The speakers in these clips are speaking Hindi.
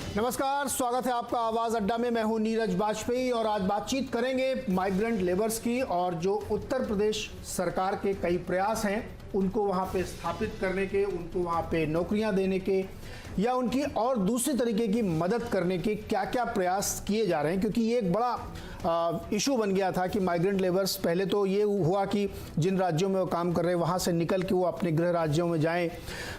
नमस्कार, स्वागत है आपका आवाज अड्डा में। मैं हूं नीरज बाजपेयी और आज बातचीत करेंगे माइग्रेंट लेबर्स की और जो उत्तर प्रदेश सरकार के कई प्रयास हैं उनको वहां पे स्थापित करने के, उनको वहां पे नौकरियां देने के या उनकी और दूसरे तरीके की मदद करने के क्या क्या प्रयास किए जा रहे हैं। क्योंकि ये एक बड़ा इशू बन गया था कि माइग्रेंट लेबर्स, पहले तो ये हुआ कि जिन राज्यों में वो काम कर रहे हैं वहाँ से निकल के वो अपने गृह राज्यों में जाएं,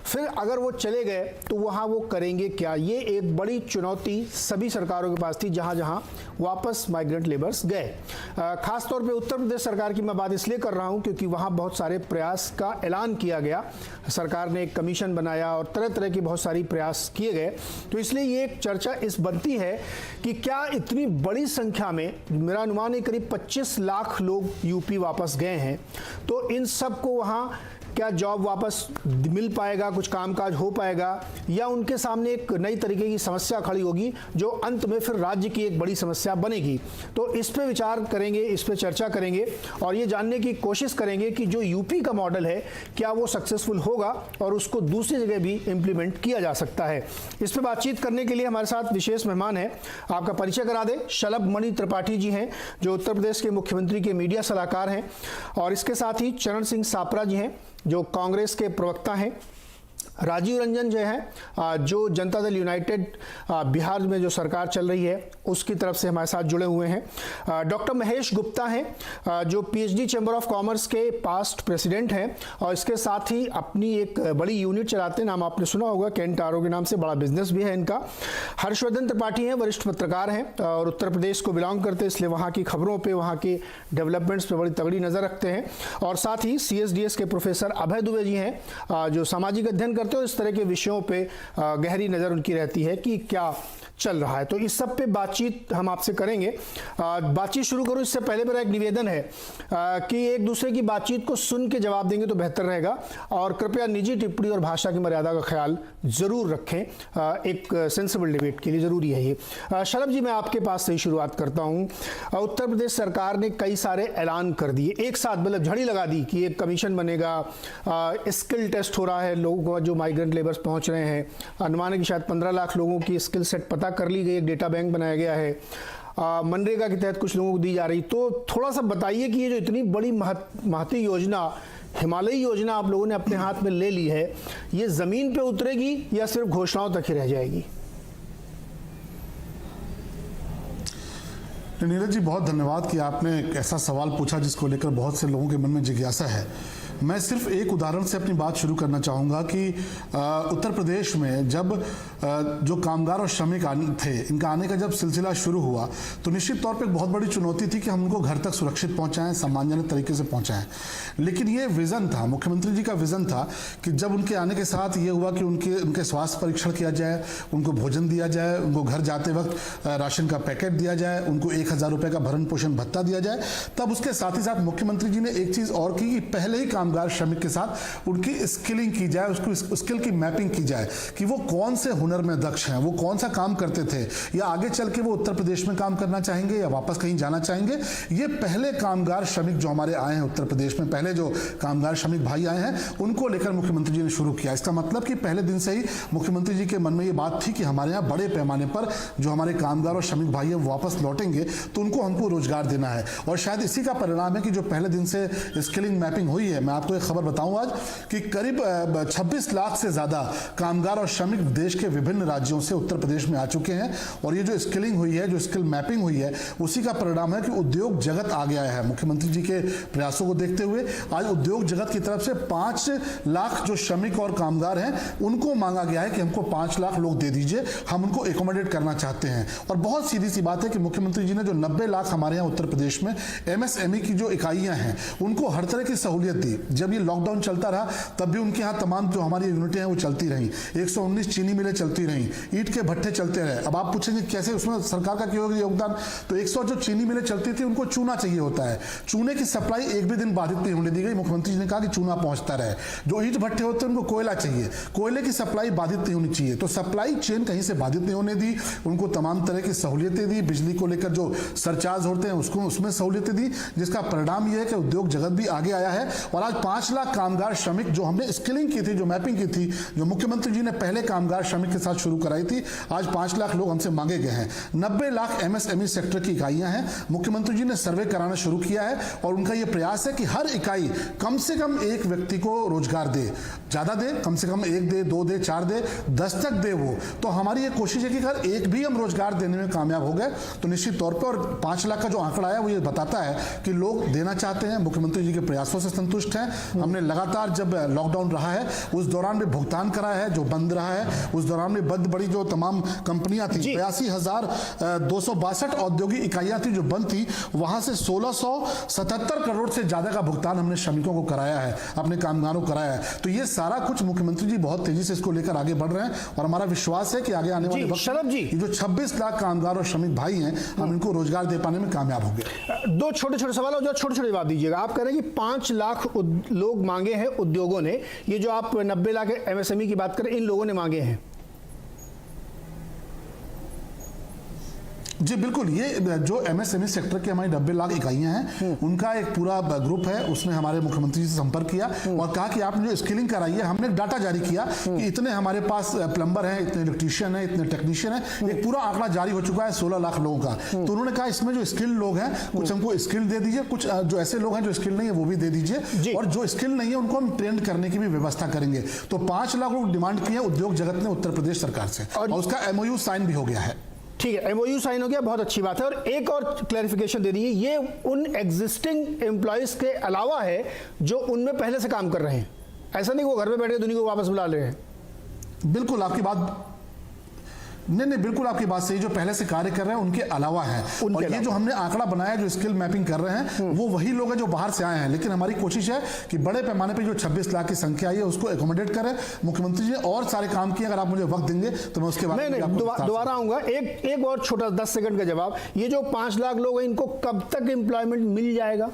फिर अगर वो चले गए तो वहाँ वो करेंगे क्या। ये एक बड़ी चुनौती सभी सरकारों के पास थी जहाँ जहाँ वापस माइग्रेंट लेबर्स गए। खासतौर पे उत्तर प्रदेश सरकार की मैं बात इसलिए कर रहा हूँ क्योंकि वहाँ बहुत सारे प्रयास का ऐलान किया गया, सरकार ने एक कमीशन बनाया और तरह तरह की बहुत सारी प्रयास किए गए। तो इसलिए ये एक चर्चा इस बनती है कि क्या इतनी बड़ी संख्या में, मेरा अनुमान है करीब 25 लाख लोग यूपी वापस गए हैं, तो इन सब को वहाँ क्या जॉब वापस मिल पाएगा, कुछ कामकाज हो पाएगा, या उनके सामने एक नई तरीके की समस्या खड़ी होगी जो अंत में फिर राज्य की एक बड़ी समस्या बनेगी। तो इस पे विचार करेंगे, इस पे चर्चा करेंगे और ये जानने की कोशिश करेंगे कि जो यूपी का मॉडल है क्या वो सक्सेसफुल होगा और उसको दूसरी जगह भी इम्प्लीमेंट किया जा सकता है। इस पर बातचीत करने के लिए हमारे साथ विशेष मेहमान है। आपका परिचय करा दे, शलभ मणि त्रिपाठी जी हैं जो उत्तर प्रदेश के मुख्यमंत्री के मीडिया सलाहकार हैं, और इसके साथ ही चरण सिंह सापरा जी हैं जो कांग्रेस के प्रवक्ता हैं, राजीव रंजन जो है जो जनता दल यूनाइटेड बिहार में जो सरकार चल रही है उसकी तरफ से हमारे साथ जुड़े हुए हैं, डॉक्टर महेश गुप्ता हैं जो पीएचडी चैम्बर ऑफ कॉमर्स के पास्ट प्रेसिडेंट हैं और इसके साथ ही अपनी एक बड़ी यूनिट चलाते हैं, नाम आपने सुना होगा, कैंट आरो के नाम से बड़ा बिजनेस भी है इनका। हर्षवर्धन त्रिपाठी हैं, वरिष्ठ पत्रकार हैं और उत्तर प्रदेश को बिलोंग करते हैं, इसलिए वहाँ की खबरों पर, वहाँ के डेवलपमेंट्स पर बड़ी तगड़ी नज़र रखते हैं। और साथ ही CSDS के प्रोफेसर अभय दुबे जी हैं जो सामाजिक अध्ययन करते हैं, इस तरह के विषयों पे गहरी नज़र उनकी रहती है कि क्या चल रहा है। तो इस सब पे बातचीत हम आपसे करेंगे। बातचीत शुरू करूं इससे पहले मेरा एक निवेदन है कि एक दूसरे की बातचीत को सुन के जवाब देंगे तो बेहतर रहेगा और कृपया निजी टिप्पणी और भाषा की मर्यादा का ख्याल जरूर रखें, एक सेंसिबल डिबेट के लिए जरूरी है ये। शलभ जी, मैं आपके पास से ही शुरुआत करता हूँ। उत्तर प्रदेश सरकार ने कई सारे ऐलान कर दिए एक साथ, मतलब झड़ी लगा दी कि एक कमीशन बनेगा, स्किल टेस्ट हो रहा है लोगों को जो माइग्रेंट लेबर्स पहुँच रहे हैं, अनुमान है कि शायद 15 लाख लोगों की स्किल सेट पता कर ली गई, एक डेटा बैंक बनाया गया है, मनरेगा के तहत कुछ लोगों को दी जा रही। तो थोड़ा सा बताइए कि ये जो इतनी बड़ी महती योजना, हिमालयी योजना आप लोगों ने अपने हाथ में ले ली है, ये जमीन पे उतरेगी या सिर्फ घोषणाओं तक ही रह जाएगी? नीरज जी, बहुत धन्यवाद कि आपने एक ऐसा सवाल पूछा जिसको लेकर बहुत से लोगों के मन में जिज्ञासा है। मैं सिर्फ एक उदाहरण से अपनी बात शुरू करना चाहूँगा कि उत्तर प्रदेश में जब जो कामगार और श्रमिक थे, इनका आने का जब सिलसिला शुरू हुआ तो निश्चित तौर पे एक बहुत बड़ी चुनौती थी कि हम उनको घर तक सुरक्षित पहुँचाएं, सम्मानजनक तरीके से पहुँचाएं। लेकिन ये विज़न था, मुख्यमंत्री जी का विज़न था कि जब उनके आने के साथ ये हुआ कि उनके स्वास्थ्य परीक्षण किया जाए, उनको भोजन दिया जाए, उनको घर जाते वक्त राशन का पैकेट दिया जाए, उनको 1000 रुपये का भरण पोषण भत्ता दिया जाए। तब उसके साथ ही साथ मुख्यमंत्री जी ने एक चीज़ और की कि पहले ही कामगार श्रमिक के साथ उनकी स्किलिंग की जाए, उसको स्किल की मैपिंग की जाए कि वो कौन से हुनर में दक्ष हैं, वो कौन सा काम करते थे, या आगे चल के वो उत्तर प्रदेश में काम करना चाहेंगे या वापस कहीं जाना चाहेंगे। ये पहले कामगार श्रमिक जो हमारे आए हैं उत्तर प्रदेश में, पहले जो कामगार श्रमिक भाई आए हैं, उनको लेकर मुख्यमंत्री जी ने शुरू किया। इसका मतलब कि पहले दिन से ही मुख्यमंत्री जी के मन में ये बात थी कि हमारे यहाँ बड़े पैमाने पर जो हमारे कामगार और श्रमिक भाई हैं वापस लौटेंगे तो उनको हमको रोजगार देना है। और शायद इसी का परिणाम है कि जो पहले दिन से स्किलिंग मैपिंग हुई है। मैं आपको एक खबर बताऊं आज कि करीब 26 लाख से ज्यादा कामगार और श्रमिक देश के विभिन्न राज्यों से उत्तर प्रदेश में आ चुके हैं। और ये जो स्किलिंग हुई है, जो स्किल मैपिंग हुई है, उसी का परिणाम है कि उद्योग जगत आगे आया है। मुख्यमंत्री जी के प्रयासों को देखते हुए आज उद्योग जगत की तरफ से 5 लाख जो श्रमिक और कामगार हैं उनको मांगा गया है कि हमको 5 लाख लोग दे दीजिए, हम उनको एकोमोडेट करना चाहते हैं। और बहुत सीधी सी बात है कि मुख्यमंत्री जी ने जो 90 लाख हमारे यहाँ उत्तर प्रदेश में MSME की जो इकाइयां हैं उनको हर तरह की सहूलियत दी। जब ये लॉकडाउन चलता रहा तब भी उनके यहाँ तमाम जो हमारी यूनिटें हैं वो चलती रहीं, 119 चीनी मिलें चलती रहीं, ईंट के भट्टे चलते रहे। अब आप पूछेंगे कैसे उसमें सरकार का क्यों योगदान, तो 100 जो चीनी मिलें चलती थी उनको चूना चाहिए होता है, चूने की सप्लाई एक भी दिन बाधित नहीं होने दी गई। मुख्यमंत्री जी ने कहा कि चूना पहुंचता रहे। जो ईंट भट्टे होते हैं उनको कोयला चाहिए, कोयले की सप्लाई बाधित नहीं होनी चाहिए, तो सप्लाई चेन कहीं से बाधित नहीं होने दी, उनको तमाम तरह की सहूलियतें दी। बिजली को लेकर जो सरचार्ज होते हैं उसको उसमें सहूलियतें दी, जिसका परिणाम यह है कि उद्योग जगत भी आगे आया है। और आज 5 लाख कामगार श्रमिक जो हमने स्किलिंग की थी, जो मैपिंग की थी, जो मुख्यमंत्री जी ने पहले कामगार श्रमिक के साथ शुरू कराई थी, आज 5 लाख लोग हमसे मांगे गए हैं। 90 लाख एमएसएमई सेक्टर की इकाइयां हैं। मुख्यमंत्री जी ने सर्वे कराना शुरू किया है और उनका यह प्रयास है कि हर इकाई कम से कम एक व्यक्ति को रोजगार दे, ज्यादा दे, कम से कम 1 दे, 2 दे, 4 दे, 10 तक दे वो। तो हमारी ये कोशिश है कि अगर एक भी हम रोजगार देने में कामयाब हो गए तो निश्चित तौर पर, और 5 लाख का जो आंकड़ा है वो ये बताता है कि लोग देना चाहते हैं, मुख्यमंत्री जी के प्रयासों से संतुष्ट हैं। हमने लगातार जब लॉकडाउन रहा है उस दौरान भी भुगतान करा है, जो बंद रहा है उस दौरान भी बड़ी जो तमाम कंपनियां थी, 82,262 औद्योगिक इकाइयां थी जो बंद थी, वहां से 1677 करोड़ से ज्यादा का भुगतान हमने श्रमिकों को कराया है, अपने कामगारों को कराया है। तो ये सारा कुछ मुख्यमंत्री जी बहुत तेजी से इसको लेकर आगे बढ़ रहे हैं और हमारा विश्वास है कि आगे आने वाले वक्त शरद जी, ये जो 26 लाख कामगार और श्रमिक भाई हैं, हम इनको रोजगार दे पाने में कामयाब होंगे। 2 छोटे-छोटे सवाल और जो छोटे-छोटे जवाब दीजिएगा। आप कह रहे हैं कि 5 लाख लोग मांगे हैं उद्योगों ने, ये जो आप 90 लाख एमएसएमई की बात करें, इन लोगों ने मांगे हैं? जी बिल्कुल, ये जो एमएसएमई सेक्टर की हमारी 90 लाख इकाइयां हैं, उनका एक पूरा ग्रुप है, उसने हमारे मुख्यमंत्री जी से संपर्क किया और कहा कि आपने जो स्किलिंग कराई है, हमने डाटा जारी किया कि इतने हमारे पास प्लम्बर हैं, इतने इलेक्ट्रीशियन हैं, इतने टेक्नीशियन हैं, एक पूरा आंकड़ा जारी हो चुका है 16 लाख लोगों का। तो उन्होंने कहा इसमें जो स्किल लोग हैं कुछ हमको स्किल दे दीजिए, कुछ जो ऐसे लोग हैं जो स्किल नहीं है वो भी दे दीजिए, और जो स्किल नहीं है उनको हम ट्रेन करने की भी व्यवस्था करेंगे। तो 5 लाख लोग डिमांड की है उद्योग जगत ने उत्तर प्रदेश सरकार से, और उसका एमओयू साइन भी हो गया है। ठीक है, एमओयू साइन हो गया, बहुत अच्छी बात है। और एक और क्लैरिफिकेशन दे दीजिए, ये उन एग्जिस्टिंग एम्प्लॉयज के अलावा है जो उनमें पहले से काम कर रहे हैं, ऐसा नहीं वो घर में बैठे दुनिया को वापस बुला ले रहे हैं? बिल्कुल आपकी बात, नहीं बिल्कुल आपकी बात सही, जो पहले से कार्य कर रहे हैं उनके अलावा है। और ये जो हमने आंकड़ा बनाया जो स्किल मैपिंग कर रहे हैं वो वही लोग हैं जो बाहर से आए हैं, लेकिन हमारी कोशिश है कि बड़े पैमाने पे जो 26 लाख की संख्या आई है उसको एकोमोडेट करें। मुख्यमंत्री जी ने और सारे काम किए, अगर आप मुझे वक्त देंगे तो मैं उसके बाद दोबारा आऊंगा। एक और छोटा 10 सेकंड का जवाब, ये जो 5 लाख लोग हैं इनको कब तक एम्प्लॉयमेंट मिल जाएगा?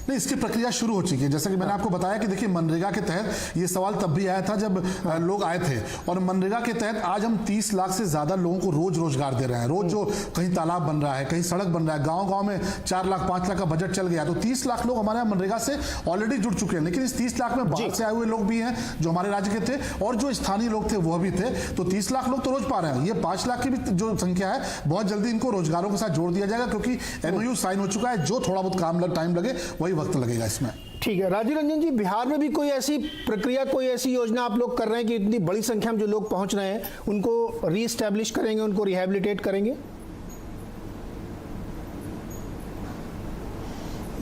नहीं, इसकी प्रक्रिया शुरू हो चुकी है। जैसा कि मैंने आपको बताया कि देखिए मनरेगा के तहत ये सवाल तब भी आया था जब लोग आए थे, और मनरेगा के तहत आज हम 30 लाख से ज्यादा लोगों को रोज रोजगार दे रहे हैं। रोज जो कहीं तालाब बन रहा है, कहीं सड़क बन रहा है, गांव-गांव में 4 लाख 5 लाख का बजट चल गया, तो 30 लाख लोग हमारे यहाँ मनरेगा से ऑलरेडी जुड़ चुके हैं। लेकिन इस 30 लाख में बाहर से आए हुए लोग भी हैं जो हमारे राज्य के थे, और जो स्थानीय लोग थे वह भी थे। तो 30 लाख लोग तो रोज पा रहे हैं। ये 5 लाख की भी जो संख्या है बहुत जल्दी इनको रोजगारों के साथ जोड़ दिया जाएगा, क्योंकि एमओयू साइन हो चुका है। जो थोड़ा बहुत काम टाइम लगे वही वक्त लगेगा इसमें। ठीक है, राजीव रंजन जी, बिहार में भी कोई ऐसी प्रक्रिया, कोई ऐसी योजना आप लोग कर रहे हैं कि इतनी बड़ी संख्या में जो लोग पहुंच रहे हैं उनको रीएस्टैब्लिश करेंगे, उनको रिहैबिलिटेट करेंगे?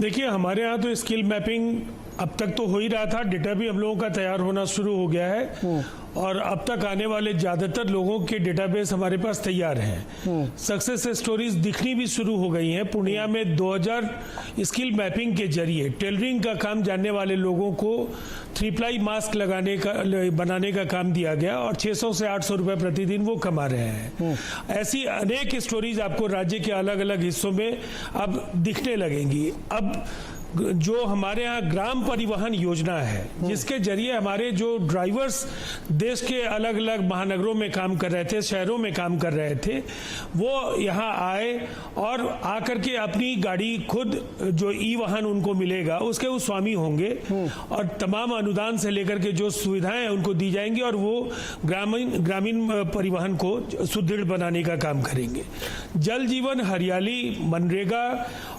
देखिए, हमारे यहाँ तो स्किल मैपिंग अब तक तो हो ही रहा था, डेटा भी हम लोगों का तैयार होना शुरू हो गया है, और अब तक आने वाले ज़्यादातर लोगों के डेटाबेस हमारे पास तैयार हैं। सक्सेस स्टोरीज दिखनी भी शुरू हो गई हैं। पूर्णिया में 2000 स्किल मैपिंग के जरिए टेलरिंग का काम जानने वाले लोगों को 3 प्लाई मास्क बनाने का काम दिया गया, और 600 से 800 रुपये प्रतिदिन वो कमा रहे हैं। ऐसी अनेक स्टोरीज आपको राज्य के अलग अलग हिस्सों में अब दिखने लगेंगी। अब जो हमारे यहाँ ग्राम परिवहन योजना है, जिसके जरिए हमारे जो ड्राइवर्स देश के अलग अलग महानगरों में काम कर रहे थे, शहरों में काम कर रहे थे, वो यहाँ आए और आकर के अपनी गाड़ी खुद, जो ई वाहन उनको मिलेगा उसके वो स्वामी होंगे, और तमाम अनुदान से लेकर के जो सुविधाएं उनको दी जाएंगी, और वो ग्रामीण परिवहन को सुदृढ़ बनाने का काम करेंगे। जल जीवन, हरियाली, मनरेगा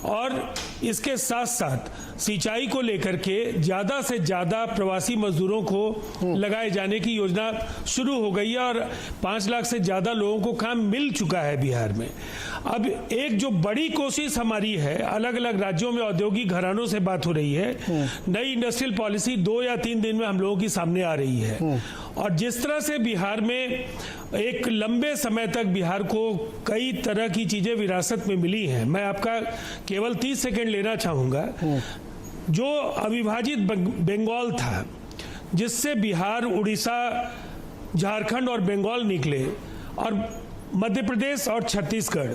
और इसके साथ साथ सिंचाई को लेकर के ज्यादा से ज्यादा प्रवासी मजदूरों को लगाए जाने की योजना शुरू हो गई है, और 5 लाख से ज्यादा लोगों को काम मिल चुका है बिहार में। अब एक जो बड़ी कोशिश हमारी है, अलग अलग राज्यों में औद्योगिक घरानों से बात हो रही है, नई इंडस्ट्रियल पॉलिसी 2 या 3 दिन में हम लोगों की सामने आ रही है। और जिस तरह से बिहार में एक लंबे समय तक बिहार को कई तरह की चीजें विरासत में मिली हैं, मैं आपका केवल 30 सेकंड लेना चाहूंगा। जो अविभाजित बंगाल था, जिससे बिहार, उड़ीसा, झारखंड और बंगाल निकले, और मध्य प्रदेश और छत्तीसगढ़,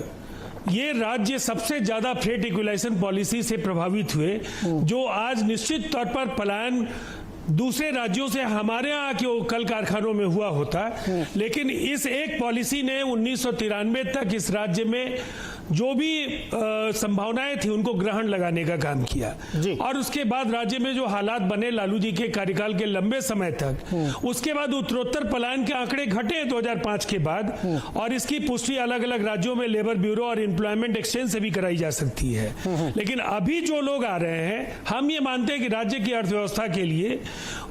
ये राज्य सबसे ज्यादा फ्रेट इक्विलाइजेशन पॉलिसी से प्रभावित हुए, जो आज निश्चित तौर पर पलायन दूसरे राज्यों से हमारे यहाँ के कल कारखानों में हुआ होता, लेकिन इस एक पॉलिसी ने 1993 तक इस राज्य में जो भी संभावनाएं थी उनको ग्रहण लगाने का काम किया जी। और उसके बाद राज्य में जो हालात बने लालू जी के कार्यकाल के लंबे समय तक, उसके बाद उत्तरोत्तर पलायन के आंकड़े घटे 2005 के बाद, और इसकी पुष्टि अलग अलग राज्यों में लेबर ब्यूरो और एम्प्लॉयमेंट एक्सचेंज से भी कराई जा सकती है। लेकिन अभी जो लोग आ रहे हैं, हम ये मानते हैं कि राज्य की अर्थव्यवस्था के लिए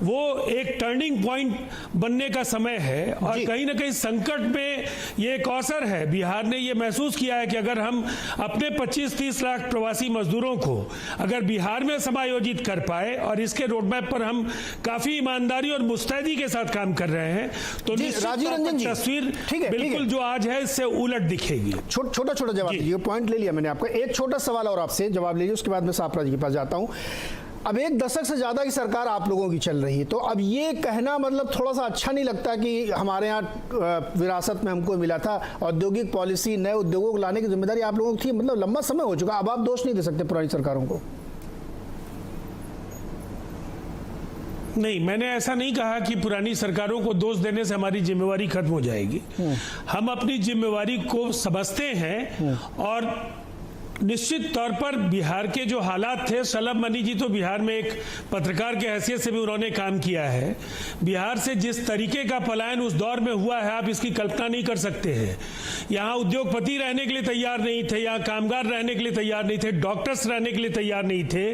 वो एक टर्निंग पॉइंट बनने का समय है और कहीं ना कहीं संकट में ये एक अवसर है। बिहार ने ये महसूस किया है कि अगर हम अपने 25-30 लाख प्रवासी मजदूरों को अगर बिहार में समायोजित कर पाए और इसके रोडमैप पर हम काफी ईमानदारी और मुस्तैदी के साथ काम कर रहे हैं, तो राजीव रंजन जी, तस्वीर ठीक है, बिल्कुल जो आज है इससे उलट दिखेगी। छोटा छोटा जवाब दीजिए, पॉइंट ले लिया मैंने आपका। एक छोटा सवाल और आपसे जवाब लीजिए, उसके बाद मैं सापरा जी के पास जाता हूं। अब 1 दशक से ज्यादा की सरकार आप लोगों की चल रही है, तो अब ये कहना मतलब थोड़ा सा अच्छा नहीं लगता कि हमारे यहाँ विरासत में हमको मिला था औद्योगिक पॉलिसी, नए उद्योगों को लाने की जिम्मेदारी आप लोगों की थी, मतलब लंबा समय हो चुका, अब आप दोष नहीं दे सकते पुरानी सरकारों को। नहीं, मैंने ऐसा नहीं कहा कि पुरानी सरकारों को दोष देने से हमारी जिम्मेवारी खत्म हो जाएगी। हम अपनी जिम्मेवारी को समझते हैं और निश्चित तौर पर बिहार के जो हालात थे, शलभ मनी जी तो बिहार में एक पत्रकार के हैसियत से भी उन्होंने काम किया है। बिहार से जिस तरीके का पलायन उस दौर में हुआ है, आप इसकी कल्पना नहीं कर सकते हैं। यहाँ उद्योगपति रहने के लिए तैयार नहीं थे, यहाँ कामगार रहने के लिए तैयार नहीं थे, डॉक्टर्स रहने के लिए तैयार नहीं थे।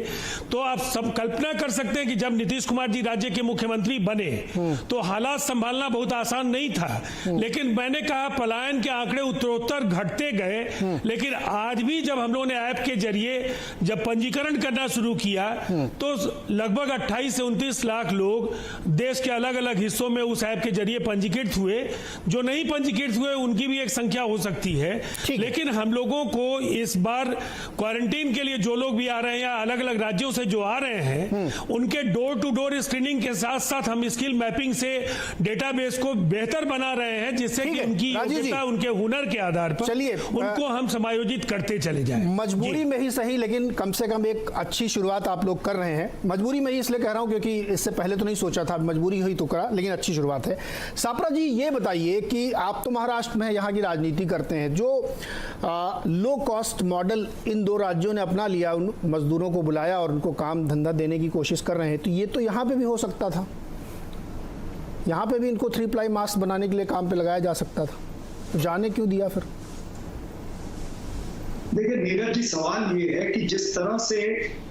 तो आप सब कल्पना कर सकते हैं कि जब नीतीश कुमार जी राज्य के मुख्यमंत्री बने तो हालात संभालना बहुत आसान नहीं था। लेकिन मैंने कहा पलायन के आंकड़े उत्तरोत्तर घटते गए, लेकिन आज भी जब हम लोगों ने ऐप के जरिए जब पंजीकरण करना शुरू किया तो लगभग 28 से 29 लाख लोग देश के अलग अलग हिस्सों में उस ऐप के जरिए पंजीकृत हुए। जो नहीं पंजीकृत हुए उनकी भी एक संख्या हो सकती है। लेकिन हम लोगों को इस बार क्वारंटीन के लिए जो लोग भी आ रहे हैं या अलग अलग राज्यों से जो आ रहे हैं, उनके डोर टू डोर स्क्रीनिंग के साथ साथ हम स्किल मैपिंग से डेटाबेस को बेहतर बना रहे हैं, जिससे कि उनकी योग्यता, उनके हुनर के आधार पर उनको हम समायोजित करते चले जाएं। मजबूरी में ही सही, लेकिन कम से कम एक अच्छी शुरुआत आप लोग कर रहे हैं। मजबूरी में ही इसलिए कह रहा हूं क्योंकि इससे पहले तो नहीं सोचा था, मजबूरी हुई तो करा, लेकिन अच्छी शुरुआत है। सापरा जी, ये बताइए कि आप तो महाराष्ट्र में यहाँ की राजनीति करते हैं, जो लो कॉस्ट मॉडल इन 2 राज्यों ने अपना लिया, उन मजदूरों को बुलाया और उनको काम धंधा देने की कोशिश कर रहे हैं, तो ये तो यहाँ पे भी हो सकता था। यहाँ पे भी इनको 3 प्लाई मास्क बनाने के लिए काम पे लगाया जा सकता था, तो जाने क्यों दिया फिर? देखिए नीरज जी, सवाल ये है कि जिस तरह से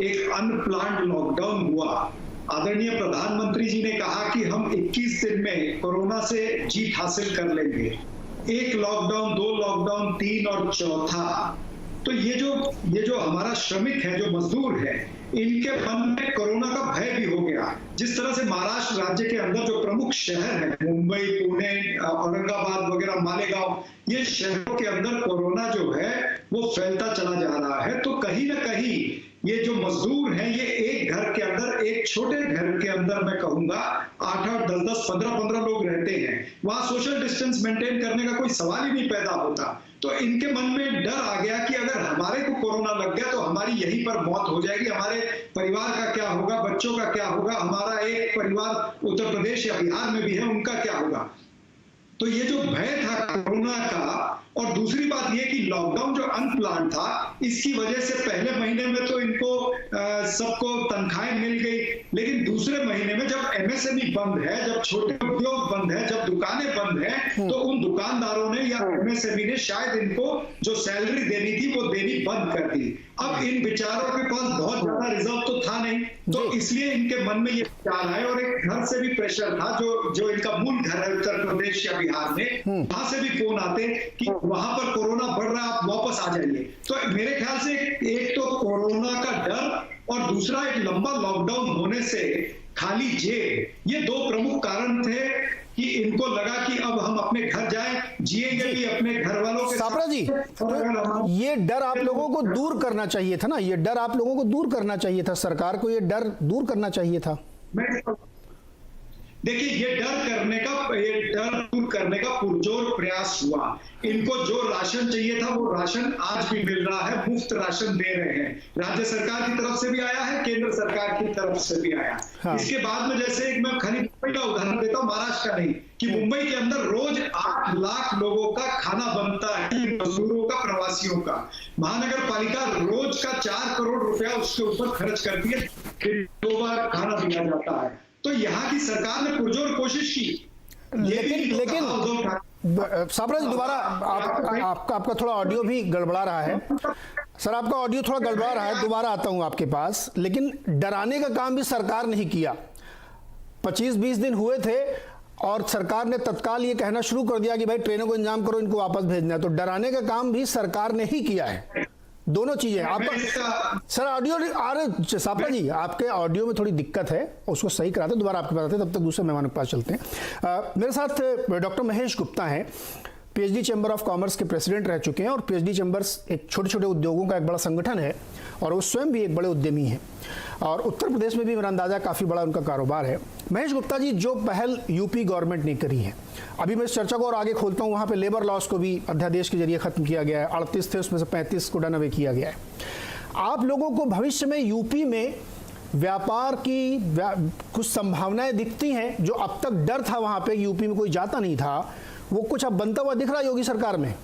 एक अनप्लान्ड लॉकडाउन हुआ, आदरणीय प्रधानमंत्री जी ने कहा कि हम 21 दिन में कोरोना से जीत हासिल कर लेंगे। 1 लॉकडाउन, 2 लॉकडाउन, 3 और चौथा। तो ये जो हमारा श्रमिक है, जो मजदूर है, इनके मन में कोरोना का भय भी हो गया। जिस तरह से महाराष्ट्र राज्य के अंदर जो प्रमुख शहर है, मुंबई, पुणे, औरंगाबाद वगैरह, मालेगांव, ये शहरों के अंदर कोरोना जो है वो फैलता चला जा रहा है। तो कहीं ना कहीं ये जो मजदूर हैं, ये एक घर के अंदर, एक छोटे घर के अंदर मैं कहूंगा 8-8, 10-10, 15-15 लोग रहते हैं। वहां सोशल डिस्टेंस मेंटेन करने का कोई सवाल ही नहीं पैदा होता। तो इनके मन में डर आ गया कि अगर हमारे को कोरोना लग गया तो हमारी यहीं पर मौत हो जाएगी, हमारे परिवार का क्या होगा, बच्चों का क्या होगा, हमारा एक परिवार उत्तर प्रदेश या बिहार में भी है, उनका क्या होगा। तो ये जो भय था कोरोना का, और दूसरी बात ये कि लॉकडाउन जो अनप्लान था, इसकी वजह से पहले महीने में तो इनको सबको तनख्वाहें मिल गई, लेकिन दूसरे महीने में जब एमएसएमई बंद है, जब छोटे उद्योग बंद है, जब दुकानें बंद हैं, तो उन दुकानदारों ने या एमएसएमई ने शायद इनको जो सैलरी देनी थी वो देनी बंद कर दी। अब इन बेचारों के पास बहुत ज्यादा रिजर्व तो था नहीं, तो इसलिए इनके मन में ये विचार आए, और एक घर से भी प्रेशर था, जो इनका मूल घर है उत्तर प्रदेश या बिहार में, वहां से भी फोन आते कि वहां पर कोरोना बढ़ रहा है, आप वापस आ जाइए। तो मेरे ख्याल से एक तो कोरोना का डर और दूसरा एक लंबा लॉकडाउन होने से खाली जेब, ये 2 प्रमुख कारण थे कि इनको लगा कि अब हम अपने घर जाएं, जिएंगे भी अपने घर वालों के सापरा जी, तो ये डर आप लोगों को दूर करना चाहिए था ना, ये डर आप लोगों को दूर करना चाहिए था, सरकार को ये डर दूर करना चाहिए था। देखिए, ये डर दूर करने का पुरजोर प्रयास हुआ। इनको जो राशन चाहिए था वो राशन आज भी मिल रहा है, मुफ्त राशन दे रहे हैं। राज्य सरकार की तरफ से भी आया है, केंद्र सरकार की तरफ से भी आया। हाँ। इसके बाद में जैसे एक मैं खाली मुंबई का उदाहरण देता हूँ, महाराष्ट्र का नहीं, कि मुंबई के अंदर रोज 8 लाख लोगों का खाना बनता है, मजदूरों का, प्रवासियों का। महानगर पालिका रोज का 4 करोड़ रुपया उसके ऊपर खर्च करती है, फिर 2 बार खाना दिया जाता है। तो यहाँ की सरकार ने पुरजोर कोशिश की। लेकिन साबरा जी, दोबारा आपका थोड़ा ऑडियो भी गड़बड़ा रहा है सर, आपका ऑडियो थोड़ा गड़बड़ा रहा है। दोबारा आता हूं आपके पास। लेकिन डराने का काम भी सरकार नहीं किया। 25-20 दिन हुए थे और सरकार ने तत्काल ये कहना शुरू कर दिया कि भाई ट्रेनों को इंतजाम करो, इनको वापस भेजना है। तो डराने का काम भी सरकार ने ही किया है। दोनों चीजें आपका सर ऑडियो आ रहे सापरा जी, आपके ऑडियो में थोड़ी दिक्कत है, उसको सही कराते दोबारा आपके पास आते हैं। तब तक दूसरे मेहमानों के पास चलते हैं। मेरे साथ डॉक्टर महेश गुप्ता हैं, पीएचडी चैम्बर ऑफ कॉमर्स के प्रेसिडेंट रह चुके हैं। और पीएचडी चैम्बर्स एक छोटे छोटे उद्योगों का एक बड़ा संगठन है और वो स्वयं भी एक बड़े उद्यमी हैं। और उत्तर प्रदेश में भी मेरा अंदाजा काफ़ी बड़ा उनका कारोबार है। महेश गुप्ता जी, जो पहल यूपी गवर्नमेंट ने करी है, अभी मैं इस चर्चा को और आगे खोलता हूँ। वहाँ पे लेबर लॉस को भी अध्यादेश के जरिए खत्म किया गया है। 38 थे, उसमें से 35 को डन अवे किया गया है। आप लोगों को भविष्य में यूपी में व्यापार की कुछ संभावनाएं दिखती हैं? जो अब तक डर था वहाँ पे यूपी में कोई जाता नहीं था, वो कुछ अब बनता हुआ दिख रहा है योगी सरकार में?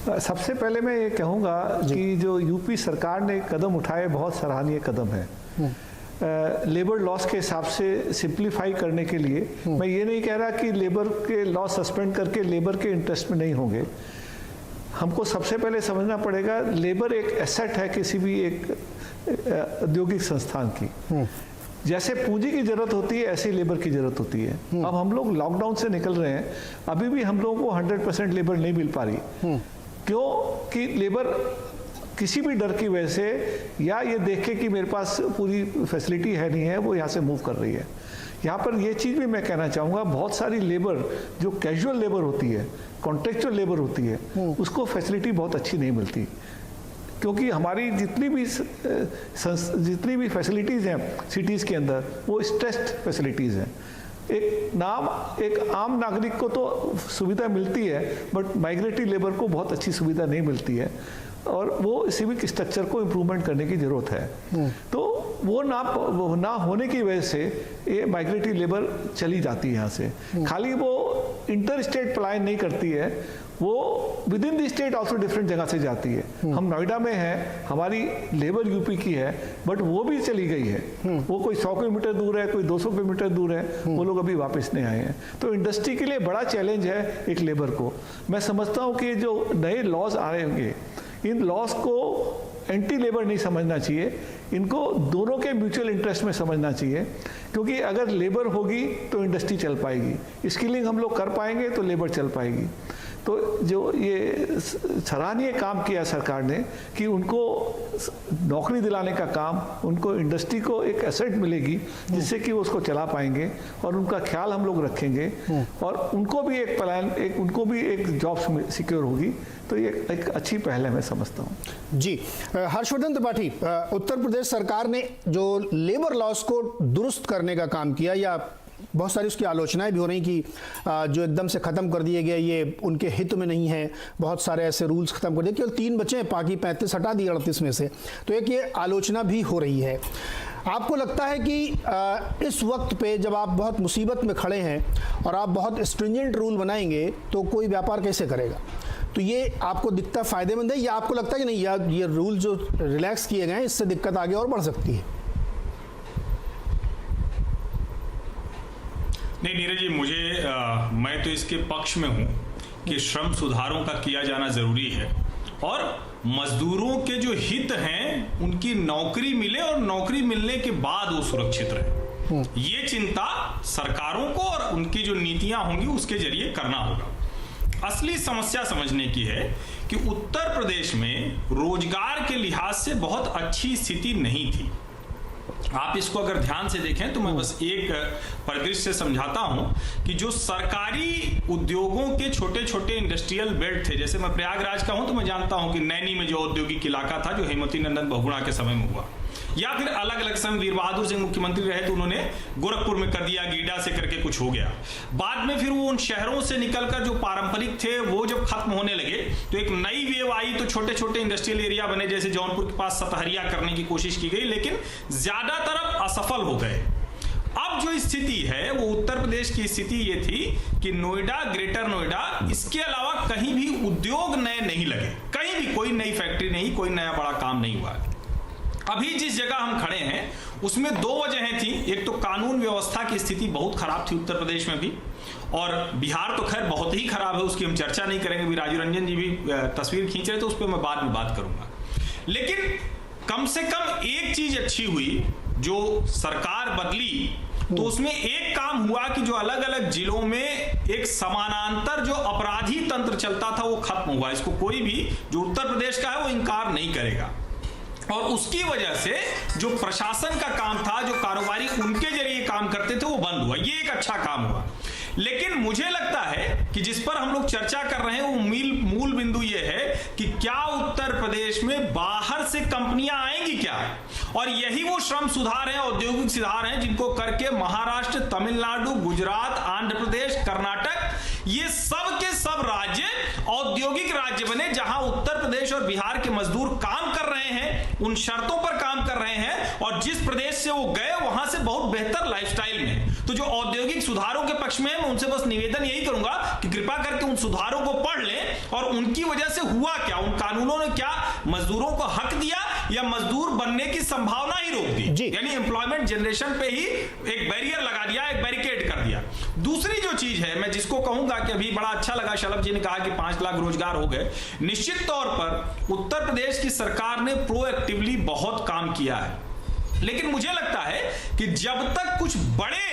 सबसे पहले मैं ये कहूँगा कि जो यूपी सरकार ने कदम उठाए बहुत सराहनीय कदम है। लेबर लॉस के हिसाब से सिंप्लीफाई करने के लिए मैं ये नहीं कह रहा कि लेबर के लॉ सस्पेंड करके लेबर के इंटरेस्ट में नहीं होंगे। हमको सबसे पहले समझना पड़ेगा लेबर एक एसेट है किसी भी एक औद्योगिक संस्थान की। जैसे पूंजी की जरूरत होती है ऐसी लेबर की जरूरत होती है। अब हम लोग लॉकडाउन से निकल रहे हैं, अभी भी हम लोगों को 100% लेबर नहीं मिल पा रही। क्यों? कि लेबर किसी भी डर की वजह से या ये देख के कि मेरे पास पूरी फैसिलिटी है नहीं है, वो यहाँ से मूव कर रही है। यहाँ पर ये चीज़ भी मैं कहना चाहूँगा, बहुत सारी लेबर जो कैजुअल लेबर होती है, कॉन्ट्रेक्चुअल लेबर होती है, उसको फैसिलिटी बहुत अच्छी नहीं मिलती। क्योंकि हमारी जितनी भी फैसिलिटीज़ हैं सिटीज़ के अंदर, वो स्ट्रेस्ड फैसिलिटीज़ हैं। एक आम नागरिक को तो सुविधा मिलती है, बट माइग्रेटरी लेबर को बहुत अच्छी सुविधा नहीं मिलती है और वो सिविक स्ट्रक्चर को इम्प्रूवमेंट करने की ज़रूरत है। तो वो ना होने की वजह से ये माइग्रेटरी लेबर चली जाती है यहाँ से। खाली वो इंटर स्टेट पलायन नहीं करती है, वो with in the state also different जगह से जाती है। हम नोएडा में हैं, हमारी लेबर यूपी की है, बट वो भी चली गई है। वो कोई 100 किलोमीटर दूर है, कोई 200 किलोमीटर दूर है, वो लोग अभी वापस नहीं आए हैं। तो इंडस्ट्री के लिए बड़ा चैलेंज है एक लेबर को। मैं समझता हूँ कि जो नए लॉज आएंगे, इन लॉस को एंटी लेबर नहीं समझना चाहिए, इनको दोनों के म्यूचुअल इंटरेस्ट में समझना चाहिए। क्योंकि अगर लेबर होगी तो इंडस्ट्री चल पाएगी, स्किलिंग हम लोग कर पाएंगे तो लेबर चल पाएगी। तो जो ये सराहनीय काम किया सरकार ने कि उनको नौकरी दिलाने का काम, उनको इंडस्ट्री को एक एसेट मिलेगी जिससे कि वो उसको चला पाएंगे और उनका ख्याल हम लोग रखेंगे और उनको भी एक प्लान, उनको भी एक जॉब सिक्योर होगी। तो ये एक अच्छी पहल है, मैं समझता हूँ। जी, हर्षवर्धन त्रिपाठी, उत्तर प्रदेश सरकार ने जो लेबर लॉस को दुरुस्त करने का काम किया, या बहुत सारी उसकी आलोचनाएं भी हो रही कि जो एकदम से ख़त्म कर दिए गए ये उनके हित में नहीं है, बहुत सारे ऐसे रूल्स ख़त्म कर दिए, केवल 3 बचे हैं, बाकी 35 हटा दिए 38 में से। तो एक ये आलोचना भी हो रही है। आपको लगता है कि इस वक्त पे जब आप बहुत मुसीबत में खड़े हैं और आप बहुत स्ट्रिंजेंट रूल बनाएंगे तो कोई व्यापार कैसे करेगा? तो ये आपको दिखता फ़ायदेमंद है या आपको लगता है कि नहीं यार ये रूल जो रिलैक्स किए गए हैं इससे दिक्कत आगे और बढ़ सकती है? नहीं नीरज जी, मैं तो इसके पक्ष में हूं कि श्रम सुधारों का किया जाना जरूरी है और मजदूरों के जो हित हैं उनकी नौकरी मिले और नौकरी मिलने के बाद वो सुरक्षित रहे। ये चिंता सरकारों को और उनकी जो नीतियां होंगी उसके जरिए करना होगा। असली समस्या समझने की है कि उत्तर प्रदेश में रोजगार के लिहाज से बहुत अच्छी स्थिति नहीं थी। आप इसको अगर ध्यान से देखें तो मैं बस एक परिदृश्य समझाता हूं कि जो सरकारी उद्योगों के छोटे छोटे इंडस्ट्रियल बेल्ट थे, जैसे मैं प्रयागराज का हूं तो मैं जानता हूं कि नैनी में जो औद्योगिक इलाका था जो हेमवती नंदन बहुगुणा के समय में हुआ, या फिर अलग अलग समय वीर बहादुर सिंह मुख्यमंत्री रहे तो उन्होंने गोरखपुर में कर दिया, गीडा से करके कुछ हो गया। बाद में फिर वो उन शहरों से निकलकर जो पारंपरिक थे वो जब खत्म होने लगे तो एक नई वेव आई, तो छोटे छोटे इंडस्ट्रियल एरिया बने, जैसे जौनपुर के पास सतहरिया करने की कोशिश की गई, लेकिन ज्यादातर अब असफल हो गए। अब जो स्थिति है वो उत्तर प्रदेश की स्थिति ये थी कि नोएडा, ग्रेटर नोएडा, इसके अलावा कहीं भी उद्योग नए नहीं लगे, कहीं भी कोई नई फैक्ट्री नहीं, कोई नया बड़ा काम नहीं हुआ। अभी जिस जगह हम खड़े हैं उसमें दो वजहें थी। एक तो कानून व्यवस्था की स्थिति बहुत खराब थी उत्तर प्रदेश में भी, और बिहार तो खैर बहुत ही खराब है, उसकी हम चर्चा नहीं करेंगे। भी राजू रंजन जी भी तस्वीर खींच रहे थे, उस पर मैं बाद में बात करूंगा। लेकिन कम से कम एक चीज अच्छी हुई, जो सरकार बदली तो उसमें एक काम हुआ कि जो अलग अलग जिलों में एक समानांतर जो अपराधी तंत्र चलता था वो खत्म हुआ। इसको कोई भी जो उत्तर प्रदेश का है वो इंकार नहीं करेगा। और उसकी वजह से जो प्रशासन का काम था, जो कारोबारी उनके जरिए काम करते थे, वो बंद हुआ। ये एक अच्छा काम हुआ। लेकिन मुझे लगता है कि जिस पर हम लोग चर्चा कर रहे हैं वो मूल बिंदु ये है कि क्या उत्तर प्रदेश में बाहर से कंपनियां आएंगी क्या, और यही वो श्रम सुधार है, औद्योगिक सुधार है जिनको करके महाराष्ट्र, तमिलनाडु, गुजरात, आंध्र प्रदेश, कर्नाटक, ये सब के सब राज्य औद्योगिक राज्य बने, जहां उत्तर प्रदेश और बिहार के मजदूर काम कर रहे हैं, उन शर्तों पर काम कर रहे हैं, और जिस प्रदेश से वो गए वहां से बहुत बेहतर लाइफस्टाइल में। तो जो औद्योगिक सुधारों के पक्ष में मैं उनसे बस निवेदन यही करूंगा कि कृपा करके उन सुधारों को पढ़ लें, और उनकी वजह से हुआ क्या, उन कानूनों ने क्या मजदूरों को हक दिया या मजदूर बनने की संभावना ही रोक दी, यानी एम्प्लॉयमेंट जनरेशन पे ही एक बैरियर लगा दिया, एक बैरिकेड कर दिया। दूसरी जो चीज है मैं जिसको कहूंगा कि अभी बड़ा अच्छा लगा शलभ जी ने कहा कि 5 लाख रोजगार हो गए। निश्चित तौर पर उत्तर प्रदेश की सरकार ने प्रोएक्टिवली बहुत काम किया है, लेकिन मुझे लगता है कि जब तक कुछ बड़े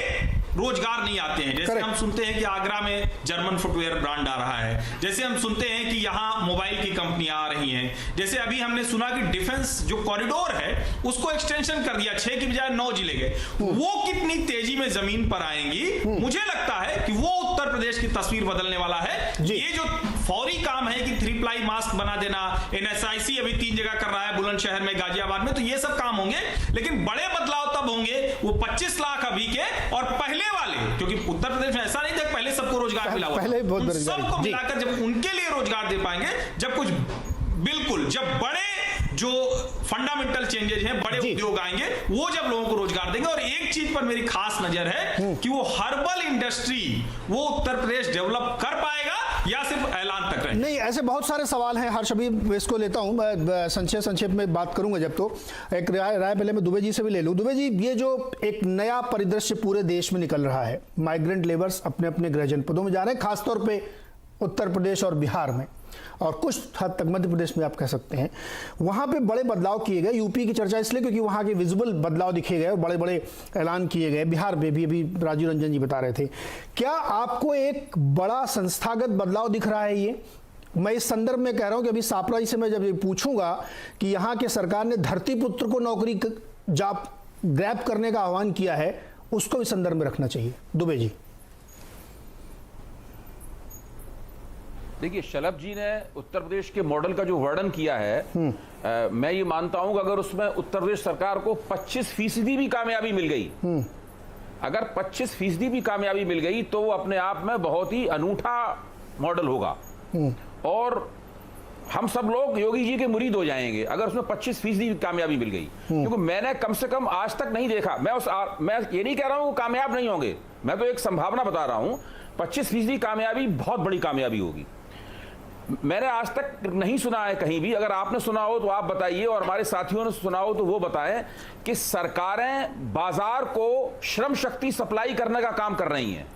रोजगार नहीं आते हैं, जैसे हम सुनते हैं कि आगरा में जर्मन फुटवेयर ब्रांड आ रहा है, जैसे हम सुनते हैं कि यहां मोबाइल की कंपनियां आ रही हैं, जैसे अभी हमने सुना कि डिफेंस जो कॉरिडोर है उसको एक्सटेंशन कर दिया, 6 की बजाय 9 जिले गए, वो कितनी तेजी में जमीन पर आएंगी, मुझे लगता है कि वो उत्तर प्रदेश की तस्वीर बदलने वाला है। ये जो फौरी काम है कि 3 प्लाई मास्क बना देना, NSIC अभी 3 जगह कर रहा है, बुलंदशहर में, गाजियाबाद में, तो ये सब काम होंगे, लेकिन बड़े बदलाव तब होंगे वो 25 लाख अभी के और पहले वाले, क्योंकि उत्तर प्रदेश में ऐसा नहीं था पहले सबको रोजगार मिला हुआ, पहले बहुत सबको मिलाकर जब उनके लिए रोजगार दे पाएंगे, जब कुछ बिल्कुल जब बड़े जो फंडामेंटल चेंजेस हैं, बड़े उद्योग आएंगे, वो जब लोगों को रोजगार देंगे। और एक चीज पर मेरी खास नजर है कि वो हर्बल इंडस्ट्री वो उत्तर प्रदेश डेवलप कर पाएगा या सिर्फ ऐलान तक रहे। नहीं, ऐसे बहुत सारे सवाल हैं हर्ष, अभी इसको लेता हूं मैं, संक्षेप में बात करूंगा। जब तो एक राय पहले मैं दुबे जी से भी ले लूं। दुबे जी, ये जो एक नया परिदृश्य पूरे देश में निकल रहा है, माइग्रेंट लेबर्स अपने अपने गृह जनपदों में जा रहे हैं, खासतौर पे उत्तर प्रदेश और बिहार में, और कुछ हद तक मध्य प्रदेश में आप कह सकते हैं, वहां पे बड़े बदलाव किए गए। यूपी की चर्चा इसलिए क्योंकि वहां के विजिबल बदलाव दिखे गए और बड़े बड़े ऐलान किए गए। बिहार में भी अभी राजू रंजन जी बता रहे थे। क्या आपको एक बड़ा संस्थागत बदलाव दिख रहा है? ये मैं इस संदर्भ में कह रहा हूं कि अभी सापरा जी से मैं जब ये पूछूंगा कि यहाँ के सरकार ने धरती पुत्र को नौकरी जॉब ग्रैब करने का आह्वान किया है, उसको इस संदर्भ में रखना चाहिए। दुबे जी। देखिए, शलभ जी ने उत्तर प्रदेश के मॉडल का जो वर्णन किया है, मैं ये मानता हूं कि अगर उसमें उत्तर प्रदेश सरकार को 25% भी कामयाबी मिल गई, अगर 25% भी कामयाबी मिल गई तो वो अपने आप में बहुत ही अनूठा मॉडल होगा, और हम सब लोग योगी जी के मुरीद हो जाएंगे अगर उसमें 25% कामयाबी मिल गई। क्योंकि मैंने कम से कम आज तक नहीं देखा, मैं ये नहीं कह रहा हूं कामयाब नहीं होंगे, मैं तो एक संभावना बता रहा हूं, 25% कामयाबी बहुत बड़ी कामयाबी होगी। मैंने आज तक नहीं सुना है कहीं भी, अगर आपने सुना हो तो आप बताइए, और हमारे साथियों ने सुना हो तो वो बताएं कि सरकारें बाजार को श्रम शक्ति सप्लाई करने का काम कर रही हैं।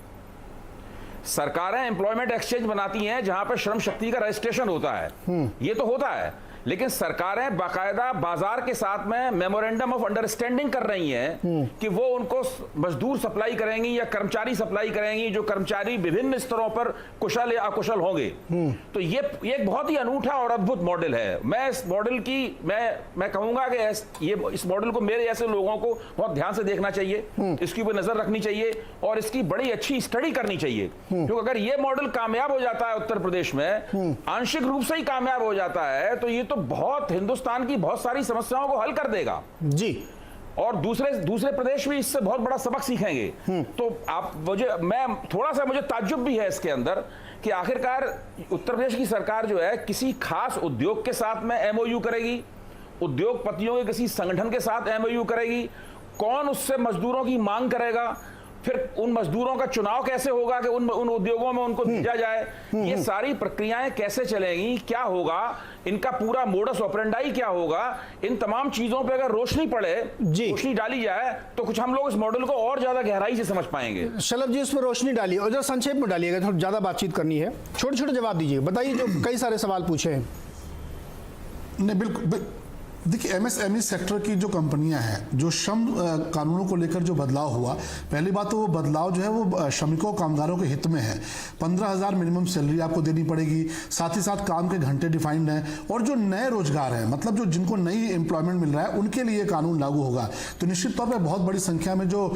सरकारें एम्प्लॉयमेंट एक्सचेंज बनाती हैं जहां पर श्रम शक्ति का रजिस्ट्रेशन होता है, ये तो होता है, लेकिन सरकारें बाकायदा बाजार के साथ में मेमोरेंडम ऑफ अंडरस्टैंडिंग कर रही हैं कि वो उनको मजदूर सप्लाई करेंगी या कर्मचारी सप्लाई करेंगी, जो कर्मचारी विभिन्न स्तरों पर कुशल या अकुशल होंगे। तो ये एक बहुत ही अनूठा और अद्भुत मॉडल है। मैं इस मॉडल की मैं कहूंगा कि इस मॉडल को मेरे ऐसे लोगों को बहुत ध्यान से देखना चाहिए, इसकी ऊपर नजर रखनी चाहिए और इसकी बड़ी अच्छी स्टडी करनी चाहिए। क्योंकि अगर ये मॉडल कामयाब हो जाता है उत्तर प्रदेश में, आंशिक रूप से ही कामयाब हो जाता है, तो ये तो बहुत हिंदुस्तान की बहुत सारी समस्याओं को हल कर देगा जी। और दूसरे प्रदेश भी इससे बहुत बड़ा सबक सीखेंगे। तो मुझे ताज्जुब भी है इसके अंदर कि आखिरकार उत्तर प्रदेश की सरकार जो है किसी खास उद्योग के साथ में एमओयू करेगी, उद्योगपतियों के किसी संगठन के साथ एमओयू करेगी, कौन उससे मजदूरों की मांग करेगा, फिर उन मजदूरों का चुनाव कैसे होगा कि उन उद्योगों में उनको भेजा जाए, ये सारी प्रक्रियाएं कैसे चलेंगी, क्या होगा, इनका पूरा मोडस ऑपरेंडाई क्या होगा, इन तमाम चीजों पे अगर रोशनी डाली जाए तो कुछ हम लोग इस मॉडल को और ज्यादा गहराई से समझ पाएंगे। शलभ जी, इसमें रोशनी डालिए और जरा संक्षेप में डालिएगा, थोड़ा ज्यादा बातचीत करनी है, छोटे छोटे जवाब दीजिए। बताइए, जो कई सारे सवाल पूछे हैं। नहीं, बिल्कुल देखिए, एमएसएमई सेक्टर की जो कंपनियां हैं, जो श्रम कानूनों को लेकर जो बदलाव हुआ, पहली बात तो वो बदलाव जो है वो श्रमिकों कामगारों के हित में है। 15,000 मिनिमम सैलरी आपको देनी पड़ेगी, साथ ही साथ काम के घंटे डिफाइंड हैं, और जो नए रोजगार हैं, मतलब जो जिनको नई एम्प्लॉयमेंट मिल रहा है, उनके लिए कानून लागू होगा। तो निश्चित तौर पर बहुत बड़ी संख्या में जो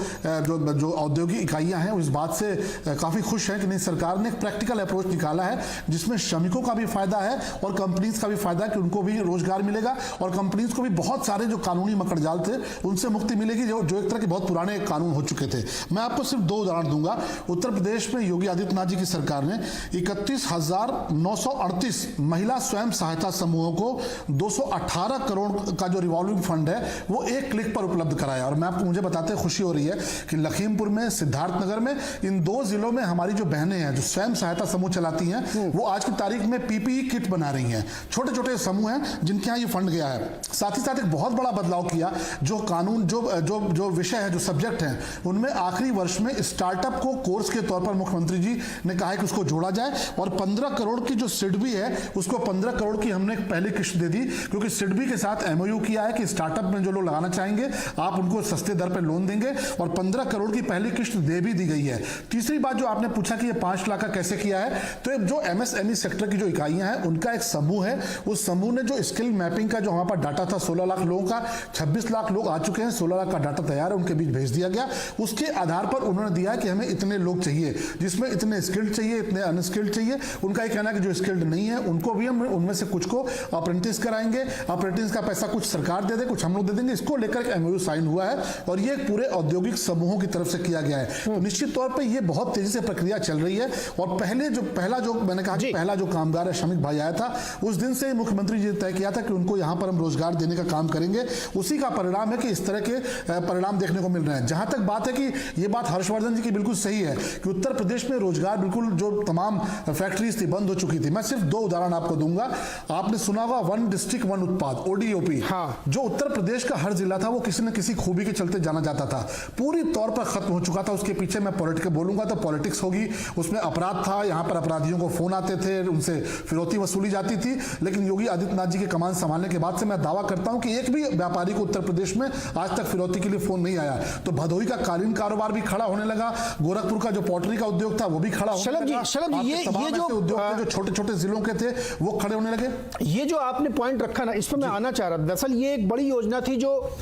औद्योगिक इकाइयाँ हैं, इस बात से काफ़ी खुश हैं कि नहीं, सरकार ने एक प्रैक्टिकल अप्रोच निकाला है जिसमें श्रमिकों का भी फायदा है और कंपनीज का भी फायदा है कि उनको भी रोजगार मिलेगा और कंपनी को भी बहुत सारे जो कानूनी मकड़जाल थे उनसे मुक्ति मिलेगी, जो एक तरह के बहुत पुराने कानून हो चुके थे। मैं आपको सिर्फ 2 उदाहरण दूंगा। उत्तर प्रदेश में योगी आदित्यनाथ जी की सरकार ने 31,938 महिला स्वयं सहायता समूहों को 218 करोड़ का जो रिवॉल्विंग फंड है वो एक क्लिक पर उपलब्ध कराया। और मुझे बताते खुशी हो रही है कि लखीमपुर में, सिद्धार्थनगर में, इन 2 जिलों में हमारी जो बहनें हैं जो स्वयं सहायता समूह चलाती हैं, वो आज की तारीख में पीपीई किट बना रही हैं। छोटे छोटे समूह हैं जिनके यहाँ ये फंड गया है। साथ ही साथ एक बहुत बड़ा बदलाव किया, जो कानून जो विषय है, जो सब्जेक्ट हैं, उनमें आखिरी वर्ष में स्टार्टअप को कोर्स के तौर पर मुख्यमंत्री जी ने कहा है कि उसको जोड़ा जाए और 15 करोड़ की जो सिडबी है उसको 15 करोड़ की हमने पहली किस्त दे दी, क्योंकि सिडबी के साथ एमओयू किया है कि स्टार्टअप में जो लोग लगाना चाहेंगे आप उनको सस्ते दर पर लोन देंगे और 15 करोड़ की पहली किस्त दे भी दी गई है। तीसरी बात जो आपने पूछा कि ये 5 लाख का कैसे किया है, तो जो एमएसएमई सेक्टर की जो इकाइयां हैं उनका एक समूह है, उस समूह ने जो स्किल मैपिंग का जो हमारे पास डाटा था 16 लाख लोगों का, 26 लाख लोग आ चुके हैं, 16 लाख का डाटा तैयार है, उनके बीच भेज दिया गया। उसके आधार पर उन्होंने दिया कि हमें इतने लोग चाहिए, जिसमें इतने स्किल्ड चाहिए, इतने अनस्किल्ड चाहिए। उनका ये कहना है कि जो स्किल्ड नहीं है उनको भी हम उनमें से कुछ को अप्रेंटिस कराएंगे, अप्रेंटिस का पैसा कुछ सरकार दे दे, कुछ हम लोग दे देंगे। इसको लेकर एक एमओयू साइन हुआ है और ये पूरे औद्योगिक समूहों की तरफ से किया गया है। तो निश्चित तौर पर यह बहुत तेजी से प्रक्रिया चल रही है और पहला जो मैंने कहा कि पहला जो कामगार है, श्रमिक भाई आया था, उस दिन से मुख्यमंत्री जी ने तय किया था कि उनको यहां पर हम रोजगार देने का काम करेंगे। उसी का परिणाम है कि इस तरह के परिणाम देखने को मिल रहे हैं। जहां तक बात है कि ये बात हर्षवर्धन जी की बिल्कुल सही है कि उत्तर प्रदेश में रोजगार बिल्कुल जो तमाम फैक्ट्रीज थी बंद हो चुकी थी। मैं सिर्फ 2 उदाहरण आपको दूंगा। आपने सुना होगा 1 डिस्ट्रिक्ट 1 उत्पाद, ODOP। हाँ। जो उत्तर प्रदेश का हर जिला था वो किसी न किसी खूबी के चलते जाना जाता था, पूरी तौर पर खत्म हो चुका था। उसके पीछे मैं बोलूंगा तो पॉलिटिक्स होगी, उसमें अपराध था, यहां पर अपराधियों को फोन आते थे, उनसे फिरौती वसूली जाती थी। लेकिन योगी आदित्यनाथ जी के कमान संभालने के बाद से मैं दावा करता हूं कि एक भी व्यापारी को उत्तर प्रदेश में आज तक फिरौती के लिए फोन नहीं आया। तो भदोही का कालीन कारोबार भी खड़ा होने लगा, गोरखपुर का जो पॉटरी का उद्योग था वो भी खड़ा होने लगा। शलभ जी, ये जो उद्योग जो छोटे छोटे जिलों के थे वो खड़े होने लगे। ये जो आपने पॉइंट रखा ना, इस पर मैं आना चाह रहा था। दरअसल ये एक बड़ी योजना थी जो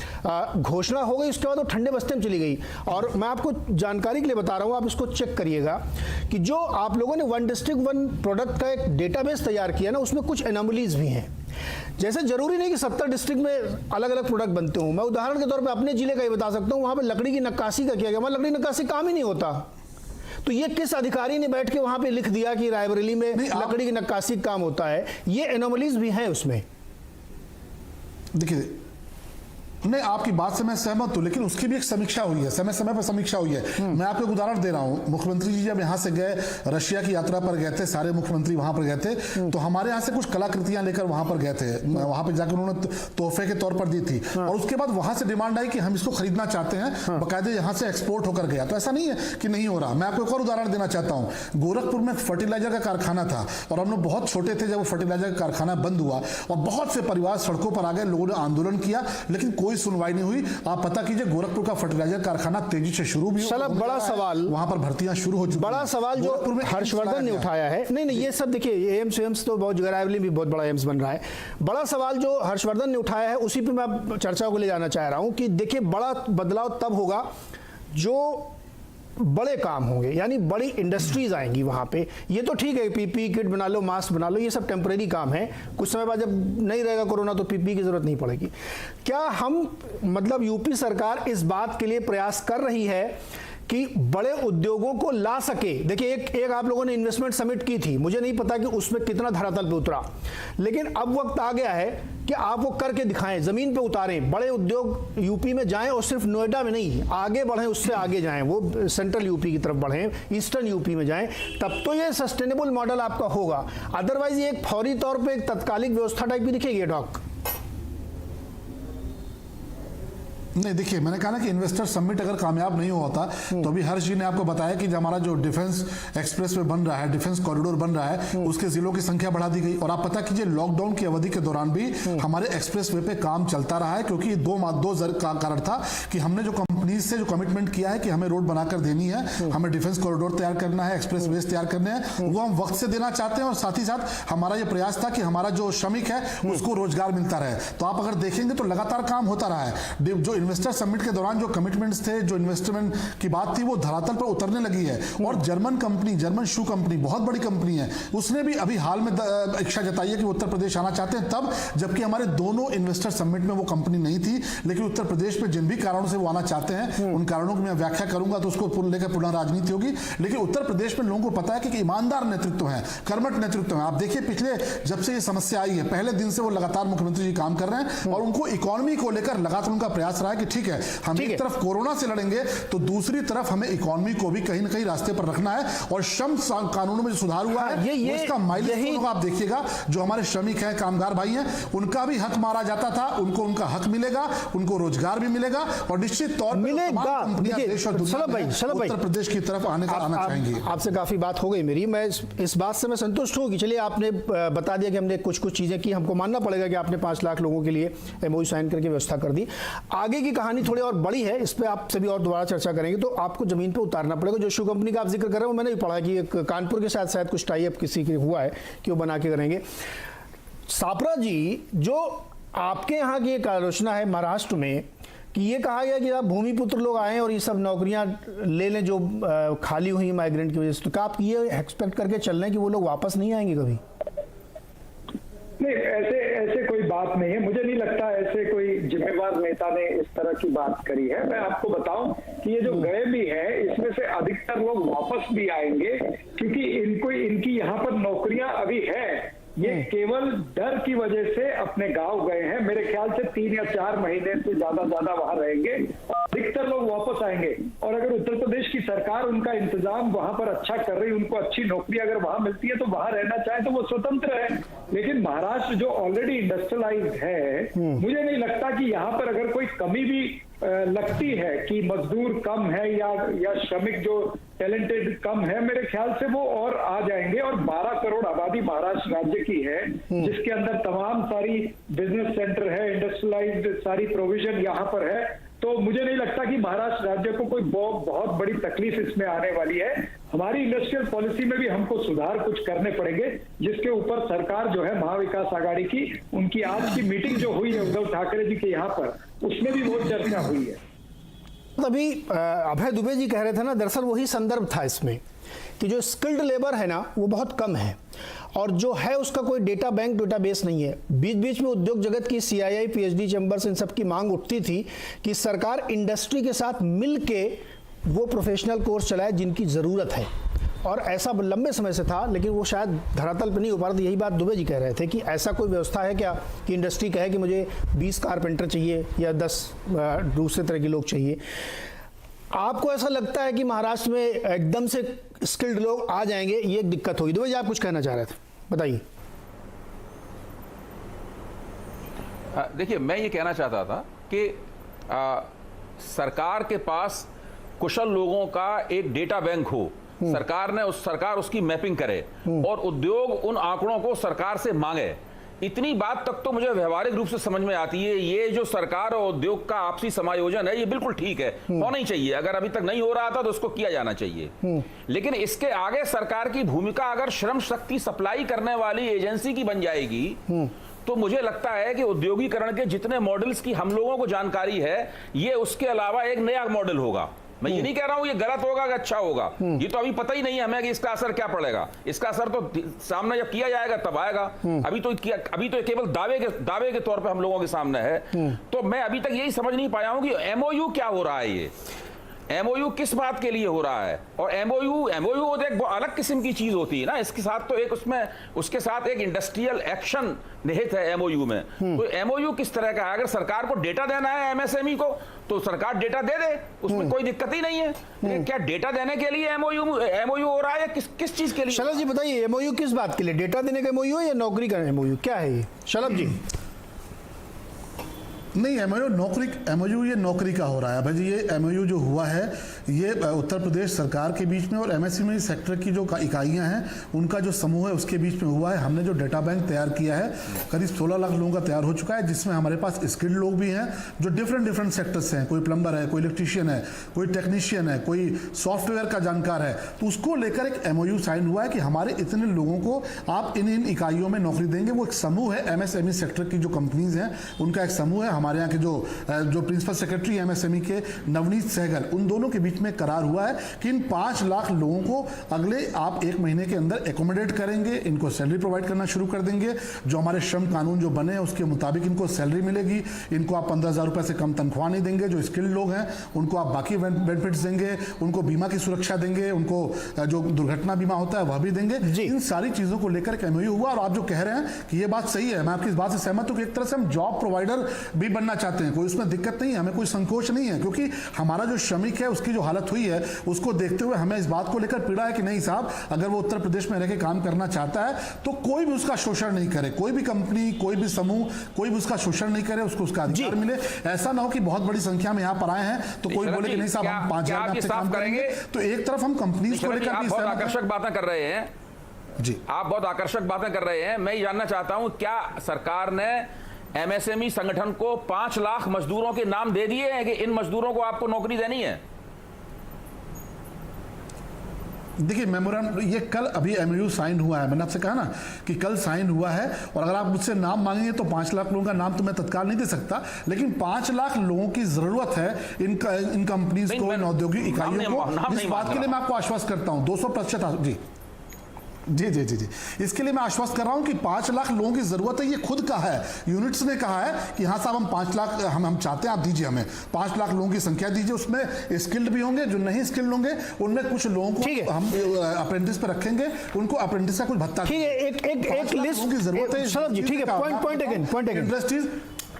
घोषणा हो गई, उसके बाद वो ठंडे बस्ते में चली गई। और मैं आपको जानकारी के लिए बता रहा हूं, आप इसको चेक करिएगा कि जो आप लोगों ने 1 डिस्ट्रिक्ट 1 प्रोडक्ट का एक डेटाबेस तैयार किया ना, उसमें कुछ एनोमलीज भी हैं। जैसे जरूरी नहीं कि 70 डिस्ट्रिक्ट में अलग अलग प्रोडक्ट बनते हों। मैं उदाहरण के तौर पे अपने जिले का ही बता सकता हूं, वहां पे लकड़ी की नक्काशी का किया गया, वहां लकड़ी नक्काशी काम ही नहीं होता। तो ये किस अधिकारी ने बैठ के वहां पे लिख दिया कि रायबरेली में लकड़ी की नक्काशी का काम होता है? ये एनोमलीज भी हैं उसमें। देखिए, नहीं, आपकी बात से मैं सहमत हूं, लेकिन उसकी भी एक समीक्षा हुई है, समय समय पर समीक्षा हुई है। मैं आपको एक उदाहरण दे रहा हूं। मुख्यमंत्री जी जब यहां से गए, रशिया की यात्रा पर गए थे, सारे मुख्यमंत्री वहां पर गए थे, तो हमारे यहां से कुछ कलाकृतियां लेकर वहां पर गए थे, वहां पर जाकर उन्होंने तोहफे के तौर पर दी थी। और उसके बाद वहां से डिमांड आई कि हम इसको खरीदना चाहते हैं, बाकायदे यहां से एक्सपोर्ट होकर गया। तो ऐसा नहीं है कि नहीं हो रहा। मैं आपको एक और उदाहरण देना चाहता हूं। गोरखपुर में फर्टिलाइजर का कारखाना था और हम लोग बहुत छोटे थे जब वो फर्टिलाइजर का कारखाना बंद हुआ और बहुत से परिवार सड़कों पर आ गए, लोगों ने आंदोलन किया, लेकिन कोई सुनवाई नहीं हुई। आप पता कीजिए, गोरखपुर का फर्टिलाइजर कारखाना तेजी से शुरू भी चलो, बड़ा सवाल, वहां पर भर्तियां शुरू हो चुकी। बड़ा सवाल जो हर्षवर्धन ने उठाया है, नहीं ये सब देखिए, एम्स तो बहुत जगरावली भी बहुत बड़ा एम्स बन रहा है। बड़ा सवाल जो हर्षवर्धन ने उठाया है, उसी पे मैं चर्चा को ले जाना चाह रहा हूं कि देखिए, बड़ा बदलाव तब होगा जो बड़े काम होंगे, यानी बड़ी इंडस्ट्रीज आएंगी वहां पे। ये तो ठीक है, पीपी किट बना लो, मास्क बना लो, ये सब टेम्परेरी काम है। कुछ समय बाद जब नहीं रहेगा कोरोना तो पीपी की जरूरत नहीं पड़ेगी। क्या हम मतलब यूपी सरकार इस बात के लिए प्रयास कर रही है कि बड़े उद्योगों को ला सके? देखिए, एक आप लोगों ने इन्वेस्टमेंट समिट की थी, मुझे नहीं पता कि उसमें कितना धरातल पे उतरा, लेकिन अब वक्त आ गया है कि आप वो करके दिखाएं, जमीन पे उतारें। बड़े उद्योग यूपी में जाएं और सिर्फ नोएडा में नहीं, आगे बढ़ें, उससे आगे जाएं, वो सेंट्रल यूपी की तरफ बढ़ें, ईस्टर्न यूपी में जाएं, तब तो ये सस्टेनेबल मॉडल आपका होगा। अदरवाइज ये एक फौरी तौर पर एक तत्कालिक व्यवस्था टाइप की दिखेगी डॉक। नहीं, देखिए, मैंने कहा ना कि इन्वेस्टर समिट अगर कामयाब नहीं हुआ होता तो अभी हर्ष जी ने आपको बताया कि हमारा जो डिफेंस एक्सप्रेस वे बन रहा है, डिफेंस कॉरिडोर बन रहा है, उसके जिलों की संख्या बढ़ा दी गई। और आप पता कीजिए, लॉकडाउन की अवधि के दौरान भी हमारे एक्सप्रेस वे पे काम चलता रहा है, क्योंकि दो कारण था कि हमने जो कंपनीज से जो कमिटमेंट किया है कि हमें रोड बनाकर देनी है, हमें डिफेंस कॉरिडोर तैयार करना है, एक्सप्रेस वे तैयार करने हैं, वो हम वक्त से देना चाहते हैं। और साथ ही साथ हमारा ये प्रयास था कि हमारा जो श्रमिक है उसको रोजगार मिलता रहे। तो आप अगर देखेंगे तो लगातार काम होता रहा है। जो इन्वेस्टर समिट के दौरान जो कमिटमेंट्स थे, जो इन्वेस्टमेंट की बात थी, वो धरातल पर उतरने लगी है। और जर्मन कंपनी, जर्मन शू कंपनी, बहुत बड़ी कंपनी है, उसने भी अभी हाल में इच्छा जताई है कि उत्तर प्रदेश आना चाहते हैं, तब जबकि हमारे दोनों इन्वेस्टर समिट में वो कंपनी नहीं थी। लेकिन उत्तर प्रदेश में जिन भी कारणों से वो आना चाहते हैं, उन कारणों की मैं व्याख्या करूंगा तो उसको लेकर पुनः राजनीति होगी। लेकिन उत्तर प्रदेश में लोगों को पता है कि ईमानदार नेतृत्व है, कर्मठ नेतृत्व है। आप देखिए, पिछले जब से ये समस्या आई है, पहले दिन से वो लगातार मुख्यमंत्री जी काम कर रहे हैं और उनको इकोनॉमी को लेकर लगातार उनका प्रयास रहा है कि ठीक है, हम एक तरफ कोरोना से लड़ेंगे तो दूसरी तरफ हमें इकोनॉमी को भी कहीं ना कहीं रास्ते पर रखना है। और श्रम कानूनों में जो सुधार हुआ है, इसका माइलस्टोन आप देखिएगा। जो हमारे श्रमिक हैं, कामगार भाई हैं, उनका भी हक मारा जाता था, उनको उनका हक मिलेगा, उनको रोजगार भी मिलेगा और निश्चित तौर पर उत्तर प्रदेश की तरफ आना चाहेंगे। आपसे काफी बात हो गई मेरी, मैं इस बात से मैं संतुष्ट हूं कि चलिए आपने बता दिया कि हमने कुछ चीजें की, हमको मानना पड़ेगा कि आपने 5 लाख लोगों के लिए एमओयू साइन करके व्यवस्था कर दी। आगे की कहानी थोड़ी और बड़ी है, इस पे आप सभी और दोबारा चर्चा करेंगे। तो आपको जमीन पे उतारना पड़ेगा। जो शू कंपनी का आप जिक्र कर रहे हो, मैंने भी पढ़ा कि एक कानपुर के साथ शायद कुछ टाई अप किसी के हुआ है कि वो बना के करेंगे। सापरा जी, जो आपके यहाँ की एक आलोचना है महाराष्ट्र में कि ये कहा गया कि आप भूमिपुत्र लोग आए और ये सब नौकरियां ले लें जो खाली हुई माइग्रेंट की वजह से, तो आप ये एक्सपेक्ट करके चल रहे हैं कि वो लोग वापस नहीं आएंगे कभी? नहीं, ऐसे कोई बात नहीं है। मुझे नहीं लगता ऐसे कोई जिम्मेवार नेता ने इस तरह की बात करी है। मैं आपको बताऊं कि ये जो गए भी हैं, इसमें से अधिकतर लोग वापस भी आएंगे, क्योंकि इनकी यहाँ पर नौकरियां अभी है। ये केवल डर की वजह से अपने गांव गए हैं। मेरे ख्याल से 3 या 4 महीने से ज्यादा वहां रहेंगे और अधिकतर लोग वापस आएंगे। और अगर उत्तर प्रदेश की सरकार उनका इंतजाम वहां पर अच्छा कर रही, उनको अच्छी नौकरी अगर वहां मिलती है तो वहां रहना चाहे तो वो स्वतंत्र है। लेकिन महाराष्ट्र जो ऑलरेडी इंडस्ट्रियलाइज्ड है, मुझे नहीं लगता कि यहाँ पर अगर कोई कमी भी लगती है कि मजदूर कम है या श्रमिक जो टैलेंटेड कम है, मेरे ख्याल से वो और आ जाएंगे। और 12 करोड़ आबादी महाराष्ट्र राज्य की है, जिसके अंदर तमाम सारी बिजनेस सेंटर है, इंडस्ट्रियलाइज्ड सारी प्रोविजन यहाँ पर है। तो मुझे नहीं लगता कि महाराष्ट्र राज्य को कोई बहुत बड़ी तकलीफ इसमें आने वाली है। हमारी इंडस्ट्रियल पॉलिसी में भी हमको सुधार कुछ करने पड़ेंगे, जिसके ऊपर सरकार जो है महाविकास आघाड़ी की, उनकी आज की मीटिंग जो हुई है उद्धव ठाकरे जी के यहाँ पर, उसमें भी बहुत चर्चा हुई है। अभी अभय दुबे जी कह रहे थे ना, दरअसल वही संदर्भ था इसमें कि जो स्किल्ड लेबर है ना वो बहुत कम है और जो है उसका कोई डेटाबेस नहीं है। बीच बीच में उद्योग जगत की CII, PhD चैम्बर्स, इन सब की मांग उठती थी कि सरकार इंडस्ट्री के साथ मिलके वो प्रोफेशनल कोर्स चलाए जिनकी ज़रूरत है। और ऐसा लंबे समय से था, लेकिन वो शायद धरातल पर नहीं हो पा रहा था। यही बात दुबे जी कह रहे थे कि ऐसा कोई व्यवस्था है क्या कि इंडस्ट्री कहे कि मुझे 20 कारपेंटर चाहिए या 10 दूसरे तरह के लोग चाहिए। आपको ऐसा लगता है कि महाराष्ट्र में एकदम से स्किल्ड लोग आ जाएंगे, ये एक दिक्कत होगी? दुबे जी, आप कुछ कहना चाह रहे थे, बताइए। देखिए, मैं ये कहना चाहता था कि सरकार के पास कुशल लोगों का एक डेटा बैंक हो, सरकार उसकी मैपिंग करे और उद्योग उन आंकड़ों को सरकार से मांगे। इतनी बात तक तो मुझे व्यवहारिक रूप से समझ में आती है। ये जो सरकार और उद्योग का आपसी समायोजन है, ये बिल्कुल ठीक है, होना ही चाहिए। अगर अभी तक नहीं हो रहा था तो उसको किया जाना चाहिए। लेकिन इसके आगे सरकार की भूमिका अगर श्रम शक्ति सप्लाई करने वाली एजेंसी की बन जाएगी तो मुझे लगता है कि औद्योगिकरण के जितने मॉडल्स की हम लोगों को जानकारी है, ये उसके अलावा एक नया मॉडल होगा। मैं ये नहीं कह रहा हूं ये गलत होगा कि अच्छा होगा, ये तो अभी पता ही नहीं है हमें कि इसका असर क्या पड़ेगा। इसका असर तो सामने जब किया जाएगा तब आएगा। अभी तो केवल दावे के तौर पे हम लोगों के सामने है। तो मैं अभी तक यही समझ नहीं पाया हूं कि एमओयू क्या हो रहा है, ये एमओयू किस बात के लिए हो रहा है। और एमओयू एक अलग किस्म की चीज होती है ना, इसके साथ तो एक उसके साथ एक इंडस्ट्रियल एक्शन निहित है एमओयू में। तो एमओयू किस तरह का है? अगर सरकार को डेटा देना है एमएसएमई को तो सरकार डेटा दे दे, उसमें कोई दिक्कत ही नहीं है। लेकिन क्या डेटा देने के लिए एमओयू हो रहा है या किस चीज के लिए? शलभ जी बताइए, एमओयू किस बात के लिए? डेटा देने का एमओयू या नौकरी का एमओयू, क्या है ये? शलभ जी। नहीं, एमओयू ये नौकरी का हो रहा है भाई। ये एमओयू जो हुआ है ये उत्तर प्रदेश सरकार के बीच में और एमएसएमई सेक्टर की जो इकाइयां हैं उनका जो समूह है उसके बीच में हुआ है। हमने जो डेटा बैंक तैयार किया है करीब 16 लाख लोगों का तैयार हो चुका है, जिसमें हमारे पास स्किल्ड लोग भी हैं जो डिफरेंट सेक्टर्स हैं। कोई प्लम्बर है, कोई इलेक्ट्रीशियन है, कोई टेक्नीशियन है, कोई सॉफ्टवेयर का जानकार है। तो उसको लेकर एक एमओयू साइन हुआ है कि हमारे इतने लोगों को आप इन इकाइयों में नौकरी देंगे। वो एक समूह है, एमएसएमई सेक्टर की जो कंपनीज हैं उनका एक समूह है। हमारे यहाँ के जो प्रिंसिपल सेक्रेटरी एमएसएमई के नवनीत सहगल, उन दोनों के बीच में करार हुआ है कि इन 5 लाख लोगों को अगले आप 1 महीने के अंदर एकोमोडेट करेंगे, इनको सैलरी प्रोवाइड करना शुरू कर देंगे। जो हमारे श्रम कानून जो बने हैं उसके मुताबिक इनको सैलरी मिलेगी। इनको आप 15,000 रुपए से कम तनख्वाह नहीं देंगे। जो स्किल्ड लोग हैं उनको आप बाकी बेनिफिट्स देंगे, उनको बीमा की सुरक्षा देंगे, उनको जो दुर्घटना बीमा होता है वह भी देंगे। इन सारी चीजों को लेकर एक एमओयू हुआ। और आप जो कह रहे हैं कि ये बात सही है, मैं आपकी इस बात से सहमत हूं कि एक तरह से हम जॉब प्रोवाइडर भी बनना चाहते हैं। कोई उसमें दिक्कत नहीं है, हमें कोई संकोच नहीं है, क्योंकि हमारा जो श्रमिक है उसकी जो हालत हुई है उसको देखते हुए हमें इस बात को लेकर पीड़ा है कि नहीं साहब, अगर वो उत्तर प्रदेश में रह के काम करना चाहता है तो कोई भी उसका शोषण नहीं करे, कोई भी कंपनी, कोई भी समूह, कोई भी उसका शोषण नहीं करे, उसको उसका अधिकार मिले। ऐसा ना हो कि बहुत बड़ी संख्या में यहाँ पर आए हैं तो कोई बोले कि नहीं साहब हम 5,000 में काम करेंगे। तो एक तरफ हम कंपनीज को लेकर बहुत आकर्षक बातें कर रहे हैं जी, आप बहुत आकर्षक बातें कर रहे हैं। मैं ये जानना चाहता हूं क्या सरकार ने एमएसएमई संगठन को 5 लाख मजदूरों के नाम दे दिए हैं कि इन मजदूरों को आपको नौकरी देनी है? देखिए मेमोरेंडम ये कल अभी एमओयू साइन हुआ है, मैंने आपसे कहा ना कि कल साइन हुआ है। और अगर आप मुझसे नाम मांगेंगे तो 5 लाख लोगों का नाम तो मैं तत्काल नहीं दे सकता, लेकिन 5 लाख लोगों की जरूरत है इन कंपनीज को, इन औद्योगिक इकाइयों को। इस बात के लिए मैं आपको आश्वस्त करता हूं 200% जी जी जी जी जी इसके लिए मैं आश्वस्त कर रहा हूं कि 5 लाख लोगों की जरूरत है। ये खुद कहा है, यूनिट्स ने कहा है कि हाँ साहब हम 5 लाख हम चाहते हैं, आप दीजिए हमें 5 लाख लोगों की संख्या दीजिए। उसमें स्किल्ड भी होंगे, जो नहीं स्किल्ड होंगे उनमें कुछ लोगों को हम अप्रेंटिस पे रखेंगे, उनको अप्रेंटिस का कुछ भत्ता। ठीक है, एक लिस्ट की जरूरत है। शरद जी ठीक है, पॉइंट अगेन इंडस्ट्रीज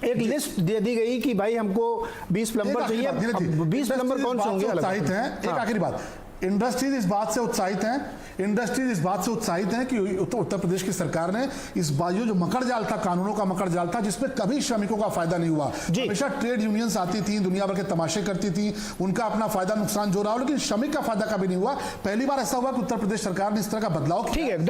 एक लिस्ट दे दी गई कि भाई हमको 20 प्लम्बर चाहिए। 20 प्लम्बर कौन से होंगे? उत्साहित हैं। एक आखिरी बात, इंडस्ट्रीज इस बात से उत्साहित हैं, इंडस्ट्रीज इस बात से उत्साहित हैं कि उत्तर प्रदेश की सरकार ने इस बात जो मकड़ जाल था, कानूनों का मकड़ जाल था, जिसमें कभी श्रमिकों का फायदा नहीं हुआ। हमेशा ट्रेड यूनियंस आती थी, दुनिया भर के तमाशे करती थी, उनका अपना फायदा नुकसान जो रहा, लेकिन श्रमिक का फायदा कभी नहीं हुआ। पहली बार ऐसा हुआ कि उत्तर प्रदेश सरकार ने इस तरह का बदलाव किया। ठीक है,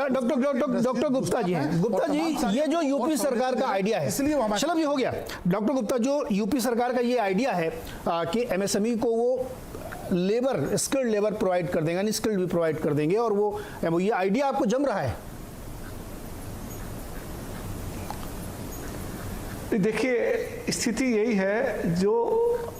डॉक्टर गुप्ता जी हैं। गुप्ता जी, ये जो यूपी सरकार का आइडिया है, इसलिए चलो ये हो गया। डॉक्टर गुप्ता, जो यूपी सरकार का ये आइडिया है कि एमएसएमई को वो लेबर, स्किल्ड लेबर प्रोवाइड कर देंगे, अनस्किल्ड भी प्रोवाइड कर देंगे, और वो ये आइडिया आपको जम रहा है? देखिए स्थिति यही है, जो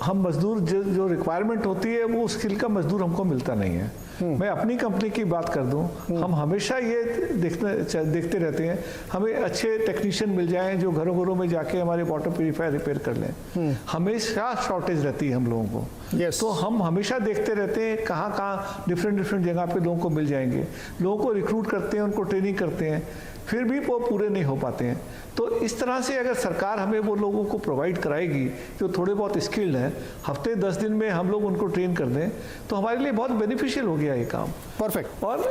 हम मजदूर जो रिक्वायरमेंट होती है वो स्किल का मजदूर हमको मिलता नहीं है। मैं अपनी कंपनी की बात कर दूं, हम हमेशा ये देखते रहते हैं हमें अच्छे टेक्नीशियन मिल जाएं जो घरों घरों में जाके हमारे वाटर प्यूरिफायर रिपेयर कर लें। हमेशा शॉर्टेज रहती है हम लोगों को। Yes. तो हम हमेशा देखते रहते हैं कहाँ कहाँ डिफरेंट जगह पे लोगों को मिल जाएंगे। लोगों को रिक्रूट करते हैं, उनको ट्रेनिंग करते हैं, फिर भी वो पूरे नहीं हो पाते हैं। तो इस तरह से अगर सरकार हमें वो लोगों को प्रोवाइड कराएगी जो थोड़े बहुत स्किल्ड हैं, हफ्ते 10 दिन में हम लोग उनको ट्रेन कर दें, तो हमारे लिए बहुत बेनिफिशियल हो गया ये काम। परफेक्ट। और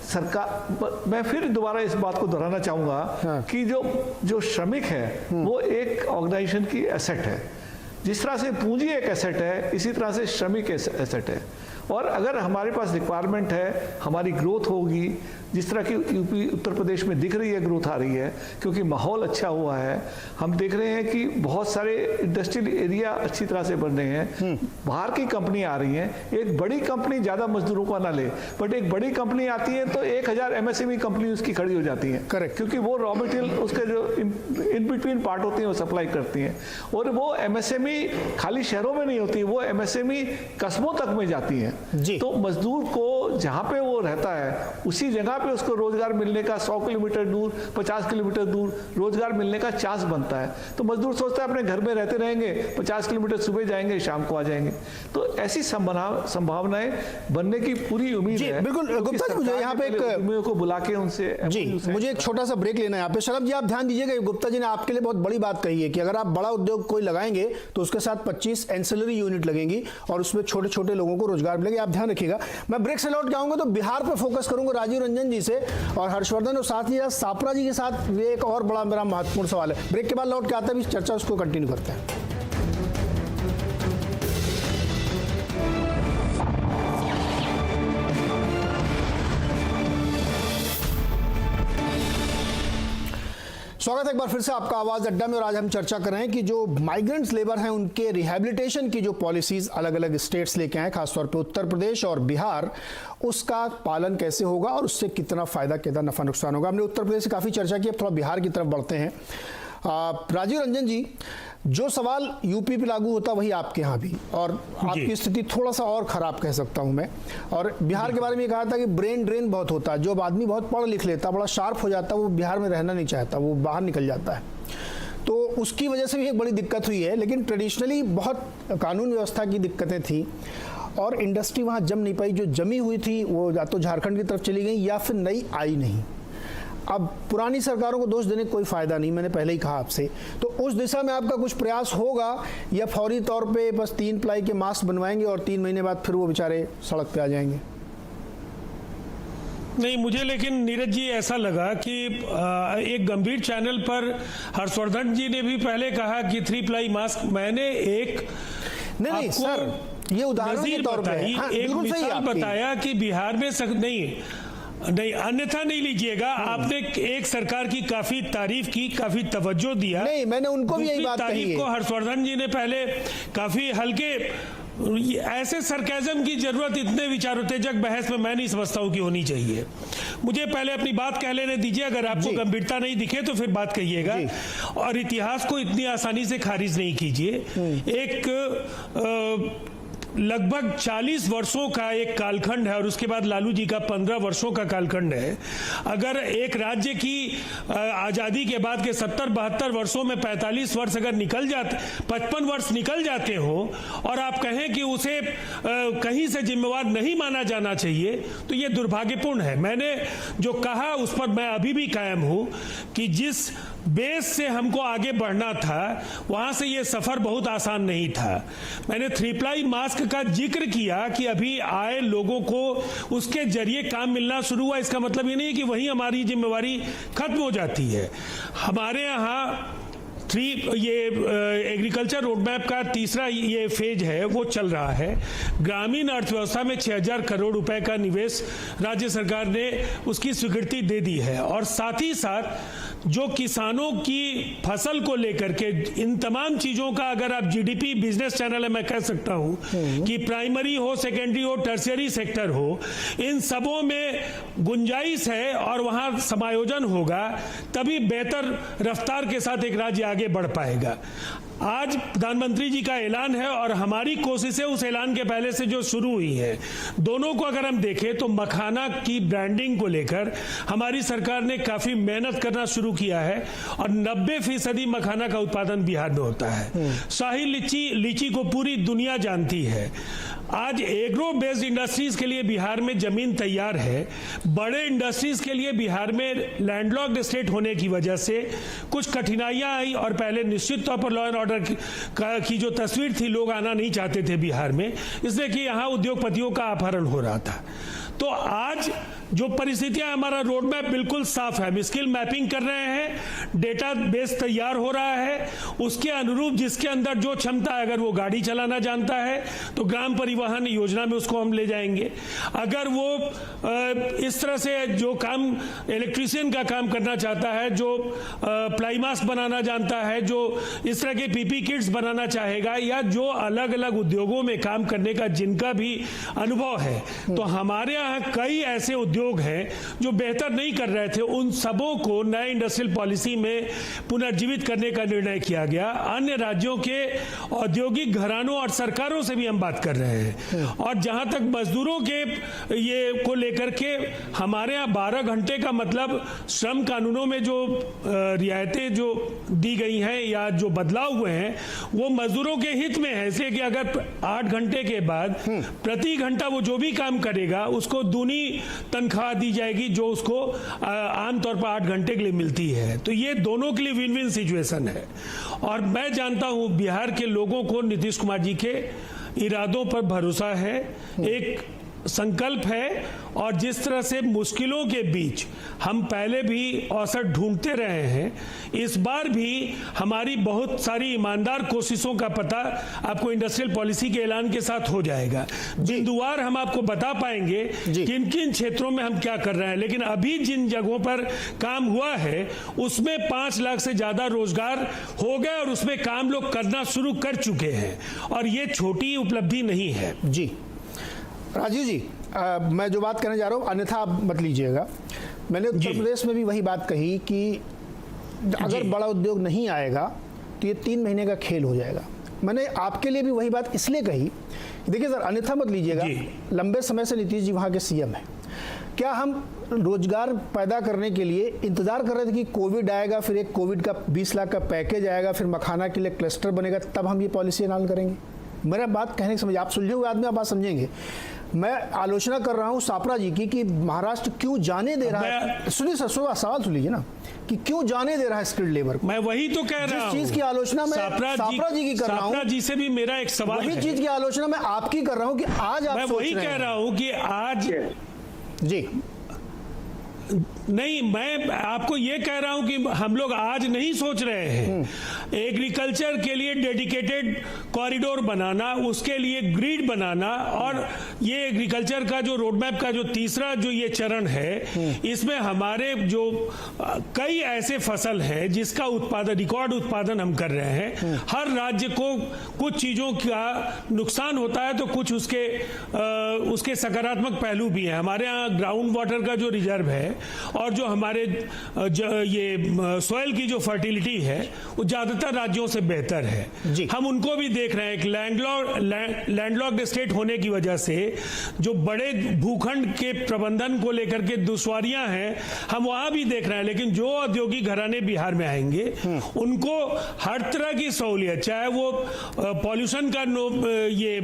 सरकार, मैं फिर दोबारा इस बात को दोहराना चाहूँगा कि जो श्रमिक है वो एक ऑर्गेनाइजेशन की एसेट है। जिस तरह से पूंजी एक एसेट है, इसी तरह से श्रमिक एसेट है। और अगर हमारे पास रिक्वायरमेंट है, हमारी ग्रोथ होगी, जिस तरह की यूपी उत्तर प्रदेश में दिख रही है ग्रोथ आ रही है, क्योंकि माहौल अच्छा हुआ है। हम देख रहे हैं कि बहुत सारे इंडस्ट्रियल एरिया अच्छी तरह से बन रहे हैं, बाहर की कंपनी आ रही हैं। एक बड़ी कंपनी ज़्यादा मजदूरों को ना ले, बट एक बड़ी कंपनी आती है तो 1000 MSME कंपनी उसकी खड़ी हो जाती है। करेक्ट। क्योंकि वो रॉ मटेरियल उसके जो इन बिटवीन पार्ट होते हैं वो सप्लाई करती हैं। और वो MSME खाली शहरों में नहीं होती, वो MSME कस्बों तक में जाती हैं। जी। तो मजदूर को जहाँ पे वो रहता है उसी जगह पे उसको रोजगार मिलने का 100 किलोमीटर दूर, 50 किलोमीटर दूर रोजगार मिलने का चांस बनता है। तो मजदूर सोचता है अपने घर में रहते रहेंगे, 50 किलोमीटर सुबह जाएंगे, शाम को आ जाएंगे। तो ऐसी संभावनाएं बनने की पूरी उम्मीद जी, है। बिल्कुल। गुप्ता जी, मुझे यहाँ पे एक को बुला के उनसे जी, मुझे एक छोटा सा ब्रेक लेना है यहाँ पे। शरद जी, आप ध्यान दीजिएगा, गुप्ता जी ने आपके लिए बहुत बड़ी बात कही है कि अगर आप बड़ा उद्योग कोई लगाएंगे तो उसके साथ 25 एंसिलरी यूनिट लगेंगी और उसमें छोटे छोटे लोगों को रोजगार मिलेगा। आप ध्यान रखिएगा। मैं ब्रेक से लौट के आऊंगा तो बिहार पर फोकस करूंगा राजीव रंजन जी से और हर्षवर्धन और साथ ही सापरा जी के साथ। ये एक और बड़ा मेरा महत्वपूर्ण सवाल है। ब्रेक के बाद लौट के आता है, इस चर्चा उसको कंटिन्यू करते हैं। स्वागत है एक बार फिर से आपका आवाज अड्डा में। और आज हम चर्चा कर रहे हैं कि जो माइग्रेंट्स लेबर हैं उनके रिहैबिलिटेशन की जो पॉलिसीज अलग अलग स्टेट्स लेके आए, खासतौर पे उत्तर प्रदेश और बिहार, उसका पालन कैसे होगा और उससे कितना फायदा, कितना नफा नुकसान होगा। हमने उत्तर प्रदेश से काफी चर्चा की, अब थोड़ा बिहार की तरफ बढ़ते हैं। राजीव रंजन जी, जो सवाल यूपी पे लागू होता वही आपके यहाँ भी, और आपकी स्थिति थोड़ा सा और खराब कह सकता हूँ मैं। और बिहार के बारे में ये कहा था कि ब्रेन ड्रेन बहुत होता है, जो आदमी बहुत पढ़ लिख लेता, बड़ा शार्प हो जाता, वो बिहार में रहना नहीं चाहता, वो बाहर निकल जाता है। तो उसकी वजह से भी एक बड़ी दिक्कत हुई है। लेकिन ट्रेडिशनली बहुत कानून व्यवस्था की दिक्कतें थी और इंडस्ट्री वहाँ जम नहीं पाई। जो जमी हुई थी वो या तो झारखंड की तरफ चली गई या फिर नई आई नहीं। अब पुरानी सरकारों को दोष देने का कोई फायदा नहीं, मैंने पहले ही कहा आपसे। तो उस दिशा में आपका कुछ प्रयास होगा या फौरी तौर पे बस 3 प्लाई के मास्क बनवाएंगे और 3 महीने बाद फिर वो बेचारे सड़क पे आ जाएंगे? नहीं, मुझे लेकिन नीरज जी ऐसा लगा कि एक गंभीर चैनल पर हर्षवर्धन जी ने भी पहले कहा कि 3 प्लाई मास्क, मैंने एक नहीं सर, ये उदाहरण के तौर पे एक मिसाल बताया कि बिहार में नहीं, अन्यथा नहीं लीजिएगा। आपने एक सरकार की काफी तारीफ की, काफी तवज्जो दिया। नहीं, मैंने उनको भी यही बात कही है। को हर्षवर्धन जी ने पहले काफी हल्के, ऐसे सरकाज़म की जरूरत इतने विचारोत्तेजक बहस में मैं नहीं समझता हूं कि होनी चाहिए। मुझे पहले अपनी बात कह लेने दीजिए, अगर आपको गंभीरता नहीं दिखे तो फिर बात कहिएगा। और इतिहास को इतनी आसानी से खारिज नहीं कीजिए। एक लगभग 40 वर्षों का एक कालखंड है और उसके बाद लालू जी का 15 वर्षों का कालखंड है। अगर एक राज्य की आज़ादी के बाद के 70-72 वर्षों में 45 वर्ष अगर निकल जाते, 55 वर्ष निकल जाते हो और आप कहें कि उसे कहीं से जिम्मेवार नहीं माना जाना चाहिए, तो ये दुर्भाग्यपूर्ण है। मैंने जो कहा उस पर मैं अभी भी कायम हूँ कि जिस बेस से हमको आगे बढ़ना था वहां से ये सफर बहुत आसान नहीं था। मैंने 3 प्लाई मास्क का जिक्र किया कि अभी आए लोगों को उसके जरिए काम मिलना शुरू हुआ। इसका मतलब ये नहीं है कि वही हमारी जिम्मेवारी खत्म हो जाती है। हमारे यहाँ ये एग्रीकल्चर रोडमैप का तीसरा ये फेज है, वो चल रहा है। ग्रामीण अर्थव्यवस्था में 6000 करोड़ रुपए का निवेश राज्य सरकार ने उसकी स्वीकृति दे दी है। और साथ ही साथ जो किसानों की फसल को लेकर के इन तमाम चीजों का, अगर आप जीडीपी बिजनेस चैनल है, मैं कह सकता हूं कि प्राइमरी हो, सेकेंडरी हो, टर्शियरी सेक्टर हो, इन सबों में गुंजाइश है और वहां समायोजन होगा, तभी बेहतर रफ्तार के साथ एक राज्य आगे बढ़ पाएगा। आज प्रधानमंत्री जी का ऐलान है और हमारी कोशिशें उस ऐलान के पहले से जो शुरू हुई है, दोनों को अगर हम देखें तो मखाना की ब्रांडिंग को लेकर हमारी सरकार ने काफी मेहनत करना शुरू किया है और 90% मखाना का उत्पादन बिहार में होता है। शाही लीची को पूरी दुनिया जानती है। आज एग्रो बेस्ड इंडस्ट्रीज के लिए बिहार में जमीन तैयार है। बड़े इंडस्ट्रीज के लिए बिहार में लैंडलॉक्ड स्टेट होने की वजह से कुछ कठिनाइयां आई और पहले निश्चित तौर पर लॉ एंड ऑर्डर की जो तस्वीर थी, लोग आना नहीं चाहते थे बिहार में, इसलिए कि यहां उद्योगपतियों का अपहरण हो रहा था। तो आज जो परिस्थितियां, हमारा रोड मैप बिल्कुल साफ है। हम स्किल मैपिंग कर रहे हैं, डेटा बेस तैयार हो रहा है, उसके अनुरूप जिसके अंदर जो क्षमता है, अगर वो गाड़ी चलाना जानता है तो ग्राम परिवहन योजना में उसको हम ले जाएंगे। अगर वो इस तरह से जो काम इलेक्ट्रीशियन का काम करना चाहता है, जो प्लाई मास्क बनाना जानता है, जो इस तरह के पीपी किट्स बनाना चाहेगा, या जो अलग अलग उद्योगों में काम करने का जिनका भी अनुभव है, तो हमारे यहाँ कई ऐसे उद्योग हैं जो बेहतर नहीं कर रहे थे। उन सबों को नए इंडस्ट्रियल पॉलिसी में पुनर्जीवित करने का निर्णय किया गया। अन्य राज्यों के औद्योगिक घरानों और सरकारों से भी हम बात कर रहे हैं। और जहां तक मजदूरों के ये को लेकर के, हमारे यहाँ 12 घंटे का मतलब श्रम कानूनों में जो रियायतें जो दी गई हैं या जो बदलाव हुए हैं, वो मजदूरों के हित में है। इसलिए कि अगर 8 घंटे के बाद प्रति घंटा वो जो भी काम करेगा उसको दूनी तनख्वाह दी जाएगी, जो उसको आमतौर पर 8 घंटे के लिए मिलती है। तो ये दोनों के लिए विन विन सिचुएशन है। और मैं जानता हूं बिहार के लोगों को नीतीश कुमार जी के इरादों पर भरोसा है, एक संकल्प है। और जिस तरह से मुश्किलों के बीच हम पहले भी अवसर ढूंढते रहे हैं, इस बार भी हमारी बहुत सारी ईमानदार कोशिशों का पता आपको इंडस्ट्रियल पॉलिसी के ऐलान के साथ हो जाएगा। बिंदुवार हम आपको बता पाएंगे किन किन क्षेत्रों में हम क्या कर रहे हैं। लेकिन अभी जिन जगहों पर काम हुआ है उसमें 5 लाख से ज्यादा रोजगार हो गए और उसमें काम लोग करना शुरू कर चुके हैं, और ये छोटी उपलब्धि नहीं है। जी राजीव जी, मैं जो बात कहने जा रहा हूँ अन्यथा आप मत लीजिएगा। मैंने उत्तर प्रदेश में भी वही बात कही कि अगर बड़ा उद्योग नहीं आएगा तो ये 3 महीने का खेल हो जाएगा। मैंने आपके लिए भी वही बात इसलिए कही, देखिए सर, अन्यथा मत लीजिएगा। लंबे समय से नीतीश जी वहाँ के सीएम हैं। क्या हम रोजगार पैदा करने के लिए इंतजार कर रहे थे कि कोविड आएगा, फिर एक कोविड का 20 लाख का पैकेज आएगा, फिर मखाना के लिए क्लस्टर बनेगा, तब हम ये पॉलिसी ऐलान करेंगे? मेरा बात कहने की समझ, आप सुलझे हुए आदमी, आप बात समझेंगे। मैं आलोचना कर रहा हूं सापरा जी की कि महाराष्ट्र क्यों जाने दे रहा है। सुनिए सर, सवाल सुन लीजिए ना, कि क्यों जाने दे रहा है स्किल्ड लेबर को। मैं वही तो कह रहा हूं, जिस चीज की आलोचना मैं सापरा जी की कर रहा हूं, सापरा जी से भी मेरा एक सवाल है। वही चीज की आलोचना मैं आपकी कर रहा हूं कि आज आप मैं वही कह रहा हूं कि आज जी नहीं, मैं आपको ये कह रहा हूं कि हम लोग आज नहीं सोच रहे हैं। एग्रीकल्चर के लिए डेडिकेटेड कॉरिडोर बनाना, उसके लिए ग्रिड बनाना, और ये एग्रीकल्चर का जो रोड मैप का जो तीसरा जो ये चरण है, इसमें हमारे जो कई ऐसे फसल हैं जिसका उत्पादन, रिकॉर्ड उत्पादन हम कर रहे हैं। हर राज्य को कुछ चीजों का नुकसान होता है तो कुछ उसके सकारात्मक पहलू भी हैं। हमारे यहाँ ग्राउंड वाटर का जो रिजर्व है और जो हमारे ये सॉइल की जो फर्टिलिटी है वो ज्यादातर राज्यों से बेहतर है। हम उनको भी देख रहे हैं। एक लैंडलॉक्ड स्टेट होने की वजह से जो बड़े भूखंड के प्रबंधन को लेकर के दुश्वारियां हैं, हम वहां भी देख रहे हैं। लेकिन जो औद्योगिक घराने बिहार में आएंगे उनको हर तरह की सहूलियत, चाहे वो पॉल्यूशन का ये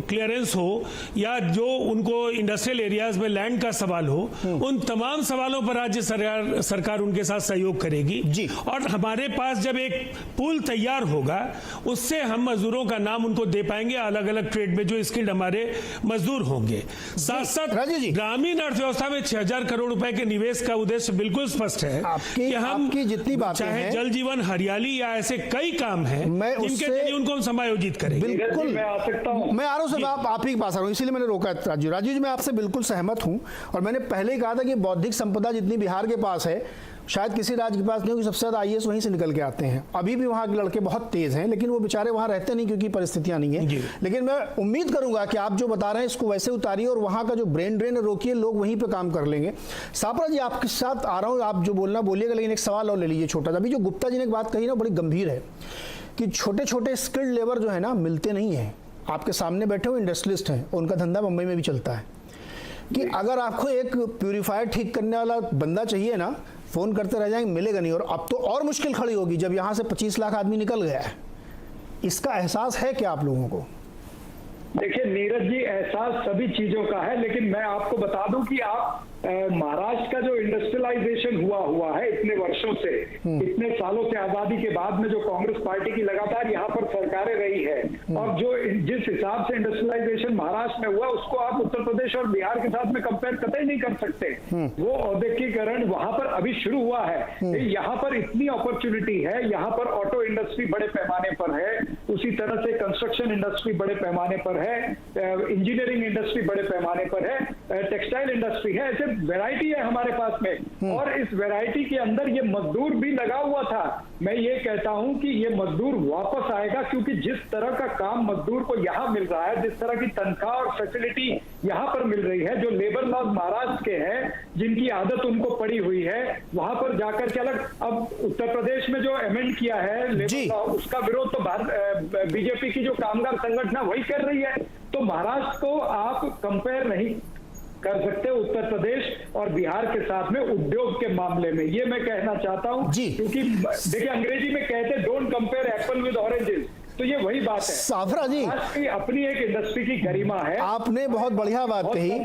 क्लियरेंस हो या जो उनको इंडस्ट्रियल एरियाज में लैंड का सवाल हो, उन तमाम सवालों पर राज्य सरकार उनके साथ सहयोग करेगी जी। और हमारे पास जब एक पूल तैयार होगा, उससे हम मजदूरों का नाम उनको दे पाएंगे, अलग अलग ट्रेड में जो स्किल्ड हमारे मजदूर होंगे। साथ साथ ग्रामीण अर्थव्यवस्था में 6000 करोड़ रुपए के निवेश का उद्देश्य बिल्कुल स्पष्ट है कि हम जितनी बातें चाहे जल जीवन, हरियाली या ऐसे कई काम हैं जिनके जरिए उनको हम समायोजित करेंगे। बिल्कुल मैं आ सकता हूं। मैं आ रहा हूं सर, आप ही के पास आ रहा हूं, इसीलिए मैंने रोका राजीव जी। मैं आपसे बिल्कुल सहमत हूं और मैंने पहले ही कहा था कि बौद्धिक संपदा जितनी बिहार के पास है शायद किसी राज्य के पास नहीं होगी। सबसे ज्यादा आईएएस वहीं से निकल के आते हैं। अभी भी वहाँ के लड़के बहुत तेज हैं, लेकिन वो बेचारे वहाँ रहते नहीं क्योंकि परिस्थितियां नहीं है। लेकिन मैं उम्मीद करूंगा कि आप जो बता रहे हैं इसको वैसे उतारिए और वहाँ का जो ब्रेन ड्रेन रोकिए, लोग वहीं पे काम कर लेंगे। सापरा जी, आपके साथ आ रहा हूँ, आप जो बोलना बोलिएगा, लेकिन एक सवाल और ले लीजिए छोटा सा। अभी जो गुप्ता जी ने एक बात कही ना, बड़ी गंभीर है कि छोटे छोटे स्किल्ड लेबर जो है ना मिलते नहीं हैं। आपके सामने बैठे हुए इंडस्ट्रियलिस्ट हैं, उनका धंधा मुंबई में भी चलता है कि अगर आपको एक प्यूरीफायर ठीक करने वाला बंदा चाहिए ना, फ़ोन करते रह जाएंगे, मिलेगा नहीं। और अब तो और मुश्किल खड़ी होगी जब यहाँ से 25 लाख आदमी निकल गया है। इसका एहसास है क्या आप लोगों को? देखिए नीरज जी, एहसास सभी चीजों का है, लेकिन मैं आपको बता दूं कि आप महाराष्ट्र का जो इंडस्ट्रियलाइजेशन हुआ है इतने वर्षों से, इतने सालों से आजादी के बाद में जो कांग्रेस पार्टी की लगातार यहाँ पर सरकारें रही है, और जो जिस हिसाब से इंडस्ट्रियलाइजेशन महाराष्ट्र में हुआ उसको आप उत्तर प्रदेश और बिहार के साथ में कंपेयर कतई नहीं कर सकते। वो औद्योगिकीकरण वहां पर अभी शुरू हुआ है। यहाँ पर इतनी अपॉर्चुनिटी है, यहाँ पर ऑटो इंडस्ट्री बड़े पैमाने पर है, उसी तरह से कंस्ट्रक्शन इंडस्ट्री बड़े पैमाने पर है, इंजीनियरिंग इंडस्ट्री बड़े पैमाने पर है, टेक्सटाइल इंडस्ट्री है, ऐसे वैरायटी है हमारे पास में। और इस वैरायटी के अंदर ये मजदूर भी लगा हुआ था। मैं ये कहता हूं कि ये मजदूर वापस आएगा, क्योंकि जिस तरह का काम मजदूर को यहाँ मिल रहा है, जिस तरह की तनख्वाह और फैसिलिटी यहाँ पर मिल रही है, जो लेबर लॉज महाराष्ट्र के हैं, जिनकी आदत उनको पड़ी हुई है, वहां पर जाकर के अलग। अब उत्तर प्रदेश में जो अमेंड किया है लेबर लॉ, उसका विरोध तो बीजेपी की जो कामगार संगठन है वही कर रही है। तो महाराष्ट्र को आप कंपेयर नहीं कर सकते उत्तर प्रदेश और बिहार के साथ में उद्योग के मामले में, ये मैं कहना चाहता हूं। क्योंकि देखिए अंग्रेजी में कहते हैं don't compare Apple with oranges, तो ये वही बात है। साफरा जी, अपनी एक इंडस्ट्री की गरिमा है। आपने बहुत बढ़िया बात कही,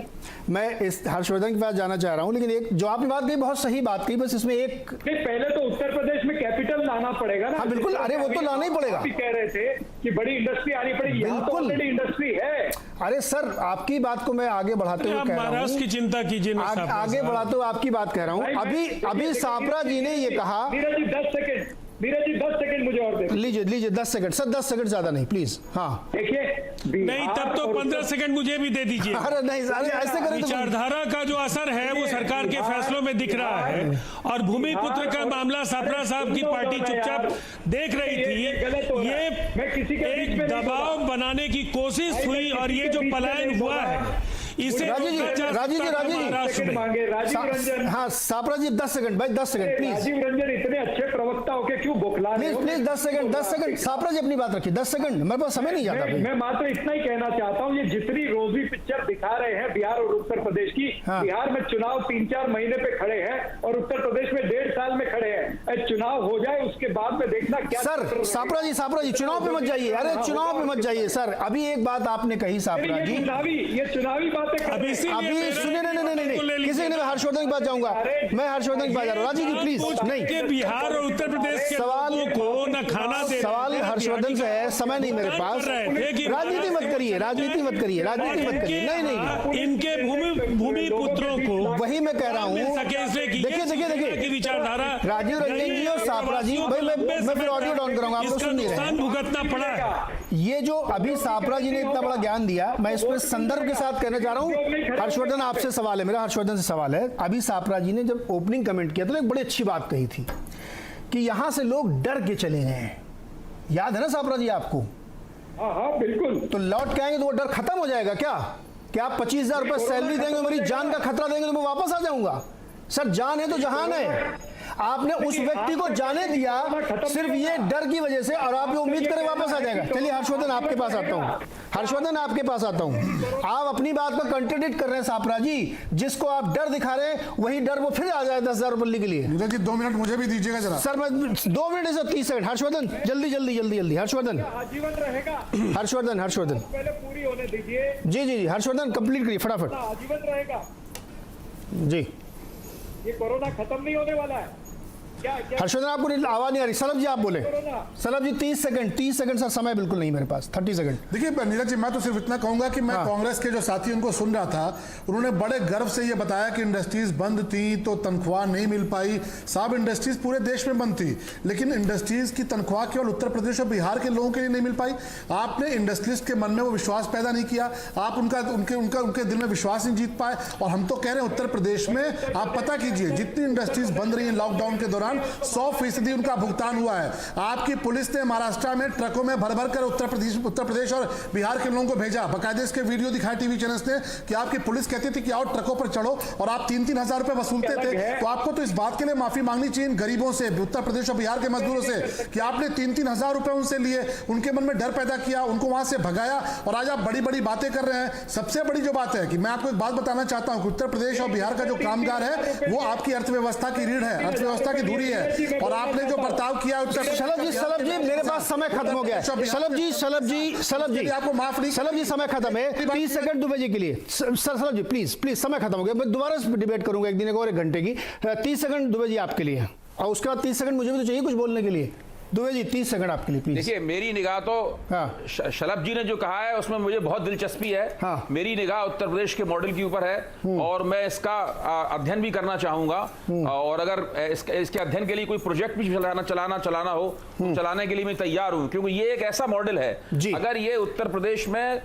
मैं इस हर्षवर्धन के पास जाना चाह रहा हूं, लेकिन एक जो आपने बात कही बहुत सही बात कही, बस इसमें एक पहले तो उत्तर प्रदेश में कैपिटल लाना पड़ेगा ना। हाँ बिल्कुल, अरे वो तो लाना ही पड़ेगा। आप कह रहे थे कि बड़ी इंडस्ट्री आनी पड़ेगी, यहाँ तो ऑलरेडी इंडस्ट्री है। अरे सर, आपकी बात को मैं आगे बढ़ाते हुए कह रहा हूं, महाराष्ट्र की चिंता कीजिए ना, आगे बढ़ाते हुए आपकी बात कह रहा हूं। अभी साफरा जी ने ये कहा। नीरज जी 10 सेकंड, नीरज जी 10 सेकंड मुझे और दे लीजिए 10 सेकंड सर, 10 सेकंड ज्यादा नहीं प्लीज। हाँ देखिए, नहीं तब तो 15 सेकंड मुझे भी दे दीजिए। अरे नहीं, ऐसे करें तो विचारधारा का जो असर है वो सरकार के फैसलों में दिख रहा है, और भूमिपुत्र का मामला साफरा साहब की पार्टी चुपचाप देख रही थी। ये एक दबाव बनाने की कोशिश हुई, और ये जो पलायन हुआ है इसे राजीव रंजन, हाँ साफरा जी 10 सेकंड भाई, 10 सेकंड प्लीज। राजीव रंजन इतने अच्छे प्रवक्ता होके क्यों बौखला रहे हो? प्लीज 10 सेकंड साफरा जी अपनी बात रखिए, 10 सेकंड, मेरे पास समय नहीं जाता। मैं मात्र इतना ही कहना चाहता हूँ, ये जितनी रोजी पिक्चर दिखा रहे हैं बिहार और उत्तर प्रदेश की, बिहार में चुनाव 3-4 महीने पे खड़े हैं और उत्तर प्रदेश में 1.5 साल में खड़े हैं। चुनाव हो जाए उसके बाद में देखना क्या। सर साफरा जी चुनाव पे मत जाइए, अरे चुनाव पे मत जाइए सर। अभी एक बात आपने कही साफरा जी, ये चुनावी बातें अभी सुनिए, नहीं किसी ने, हर्षवर्धन की बात जाऊंगा, मैं हर्षवर्धन की बात जा रहा हूँ। राजीव जी प्लीज नहीं, कि बिहार और उत्तर प्रदेश के सवाल को न खाना दे, सवाल हर्षवर्धन से है, समय नहीं मेरे पास। राजनीति मत करिए, नहीं इनके भूमि पुत्रों को वही मैं कह रहा हूँ। देखिए विचारधारा राजीव रंजन जी और साफरा जी, भाई मैं फिर ऑडियो डाउन करूंगा, आप लोग सुन नहीं रहे। भुगतना पड़ा है। ये जो अभी साफरा जी ने इतना बड़ा ज्ञान दिया, मैं इस पर संदर्भ के साथ कहना चाह रहा हूँ। हर्षवर्धन आपसे सवाल है, मेरा हर्षवर्धन से सवाल है। अभी साफरा जी ने जब ओपनिंग कमेंट किया तो एक बड़ी अच्छी बात कही थी कि यहां से लोग डर के चले गए हैं। याद है ना साफरा जी आपको? हाँ बिल्कुल। तो लौट के आएंगे तो वो डर खत्म हो जाएगा क्या? क्या आप 25,000 रुपए सैलरी देंगे, मेरी जान का खतरा देंगे तो मैं वापस आ जाऊंगा? सर जान है तो जहान है। आपने उस व्यक्ति को जाने दिया सिर्फ ये डर की वजह से, और आप ये उम्मीद करें वापस आ जाएगा। चलिए हर्षवर्धन आपके पास आता हूँ, आप अपनी बात को कंट्राडिक्ट कर रहे हैं साफरा जी। जिसको आप डर दिखा रहे हैं वही डर वो फिर आ जाए 10,000 रुपए के लिए। नीरज जी 2 मिनट मुझे भी दीजिएगा जरा। सर मैं 2 मिनट से 30 सेकंड। हर्षवर्धन जल्दी हर्षवर्धन आजीवन रहेगा। हर्षवर्धन पहले पूरी होने दीजिए। जी हर्षवर्धन कंप्लीट करिए फटाफट। आजीवन रहेगा जी। ये कोरोना खत्म नहीं होने वाला है। हर्षवर्धन आपको आवाज नहीं आ रही। सलभ जी आप बोले। सलभ जी 30 सेकंड सर, समय बिल्कुल नहीं मेरे पास, 30 सेकंड। देखिए नीरज जी, मैं तो सिर्फ इतना कहूंगा कि मैं कांग्रेस के जो साथी उनको सुन रहा था, उन्होंने बड़े गर्व से ये बताया कि इंडस्ट्रीज बंद थी तो तनख्वाह नहीं मिल पाई। साहब इंडस्ट्रीज पूरे देश में बंद थी, लेकिन इंडस्ट्रीज की तनख्वाह केवल उत्तर प्रदेश और बिहार के लोगों के लिए नहीं मिल पाई। आपने इंडस्ट्रीज के मन में वो विश्वास पैदा नहीं किया, आप उनके दिल में विश्वास नहीं जीत पाए। और हम तो कह रहे हैं उत्तर प्रदेश में आप पता कीजिए जितनी इंडस्ट्रीज बंद रही है लॉकडाउन के दौरान, दौरान 100% उनका भुगतान हुआ है। आपकी पुलिस ने महाराष्ट्र में ट्रकों में भर भर कर उत्तर प्रदेश और बिहार के लोगों को भेजा। बाकायदे इसके वीडियो दिखाए टीवी चैनल्स ने कि आपकी पुलिस कहती थी कि आओ ट्रकों पर चढ़ो, और आप 3-3 हजार रुपए वसूलते थे। तो आपको तो इस बात के लिए माफी मांगनी चाहिए गरीबों से, उत्तर प्रदेश और बिहार के मजदूरों से, कि आपने 3-3 हजार रुपए उनसे लिए, उनके मन में डर पैदा किया, उनको वहां से भगाया, और आज आप बड़ी बड़ी बातें कर रहे हैं। सबसे बड़ी जो बात है कि मैं आपको एक बात बताना चाहता हूं कि उत्तर प्रदेश और बिहार का जो कामगार है वो आपकी अर्थव्यवस्था की रीढ़ है, अर्थव्यवस्था की धुरी है, और आपने जो बर्ताव किया उत्तर। शलभ जी मेरे पास समय खत्म हो गया है। शलभ जी आपको माफ नहीं। शलभ जी समय खत्म है, 30 सेकंड दुबे जी के लिए। शलभ जी प्लीज समय खत्म हो गया, मैं दोबारा डिबेट करूंगा एक दिन और 1 घंटे की। 30 सेकंड दुबे जी आपके लिए, और उसके बाद 30 सेकंड मुझे भी तो चाहिए कुछ बोलने के लिए। दुबे जी 30 सेकंड आपके लिए प्लीज। देखिए, मेरी निगाह तो शलभ जी ने जो कहा है उसमें मुझे बहुत दिलचस्पी है। हाँ। मेरी निगाह उत्तर प्रदेश के मॉडल के ऊपर है और मैं इसका अध्ययन भी करना चाहूंगा, और अगर इसके अध्ययन के लिए कोई प्रोजेक्ट भी चलाना हो तो चलाने के लिए मैं तैयार हूं, क्योंकि ये एक ऐसा मॉडल है अगर ये उत्तर प्रदेश में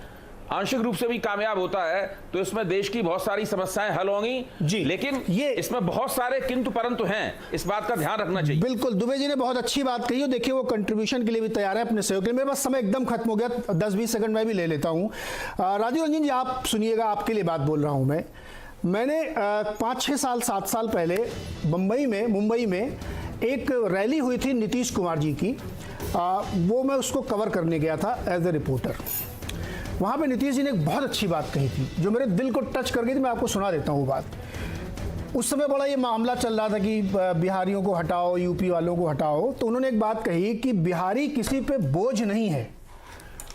आंशिक रूप से भी कामयाब होता है तो इसमें देश की बहुत सारी समस्याएं हल होंगी, लेकिन ये इसमें बहुत सारे किंतु परंतु हैं, इस बात का ध्यान रखना चाहिए। बिल्कुल, दुबे जी ने बहुत अच्छी बात कही, देखिए वो कंट्रीब्यूशन के लिए भी तैयार है अपने सहयोग के लिए। मेरे पास समय एकदम खत्म हो गया, 10-20 सेकंड मैं भी ले लेता हूं। राजीव रंजन जी आप सुनिएगा, आपके लिए बात बोल रहा हूं मैंने 5-6 साल 7 साल पहले मुंबई में एक रैली हुई थी नीतीश कुमार जी की, वो मैं उसको कवर करने गया था एज ए रिपोर्टर। वहाँ पे नीतीश जी ने एक बहुत अच्छी बात कही थी जो मेरे दिल को टच कर गई थी, मैं आपको सुना देता हूँ वो बात। उस समय बड़ा ये मामला चल रहा था कि बिहारियों को हटाओ, यूपी वालों को हटाओ, तो उन्होंने एक बात कही कि बिहारी किसी पे बोझ नहीं है,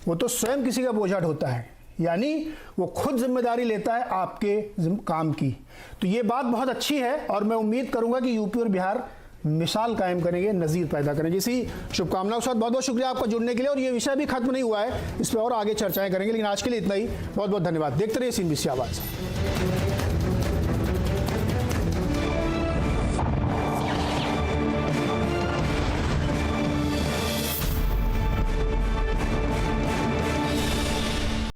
वो तो स्वयं किसी का बोझा ढोता है, यानी वो खुद जिम्मेदारी लेता है आपके काम की। तो ये बात बहुत अच्छी है और मैं उम्मीद करूंगा कि यूपी और बिहार मिसाल कायम करेंगे, नज़ीर पैदा करेंगे। इसी शुभकामनाओं के साथ बहुत बहुत शुक्रिया आपका जुड़ने के लिए। और ये विषय भी खत्म नहीं हुआ है, इस पर और आगे चर्चाएं करेंगे, लेकिन आज के लिए इतना ही। बहुत बहुत धन्यवाद। देखते रहिए CNBC आवाज़।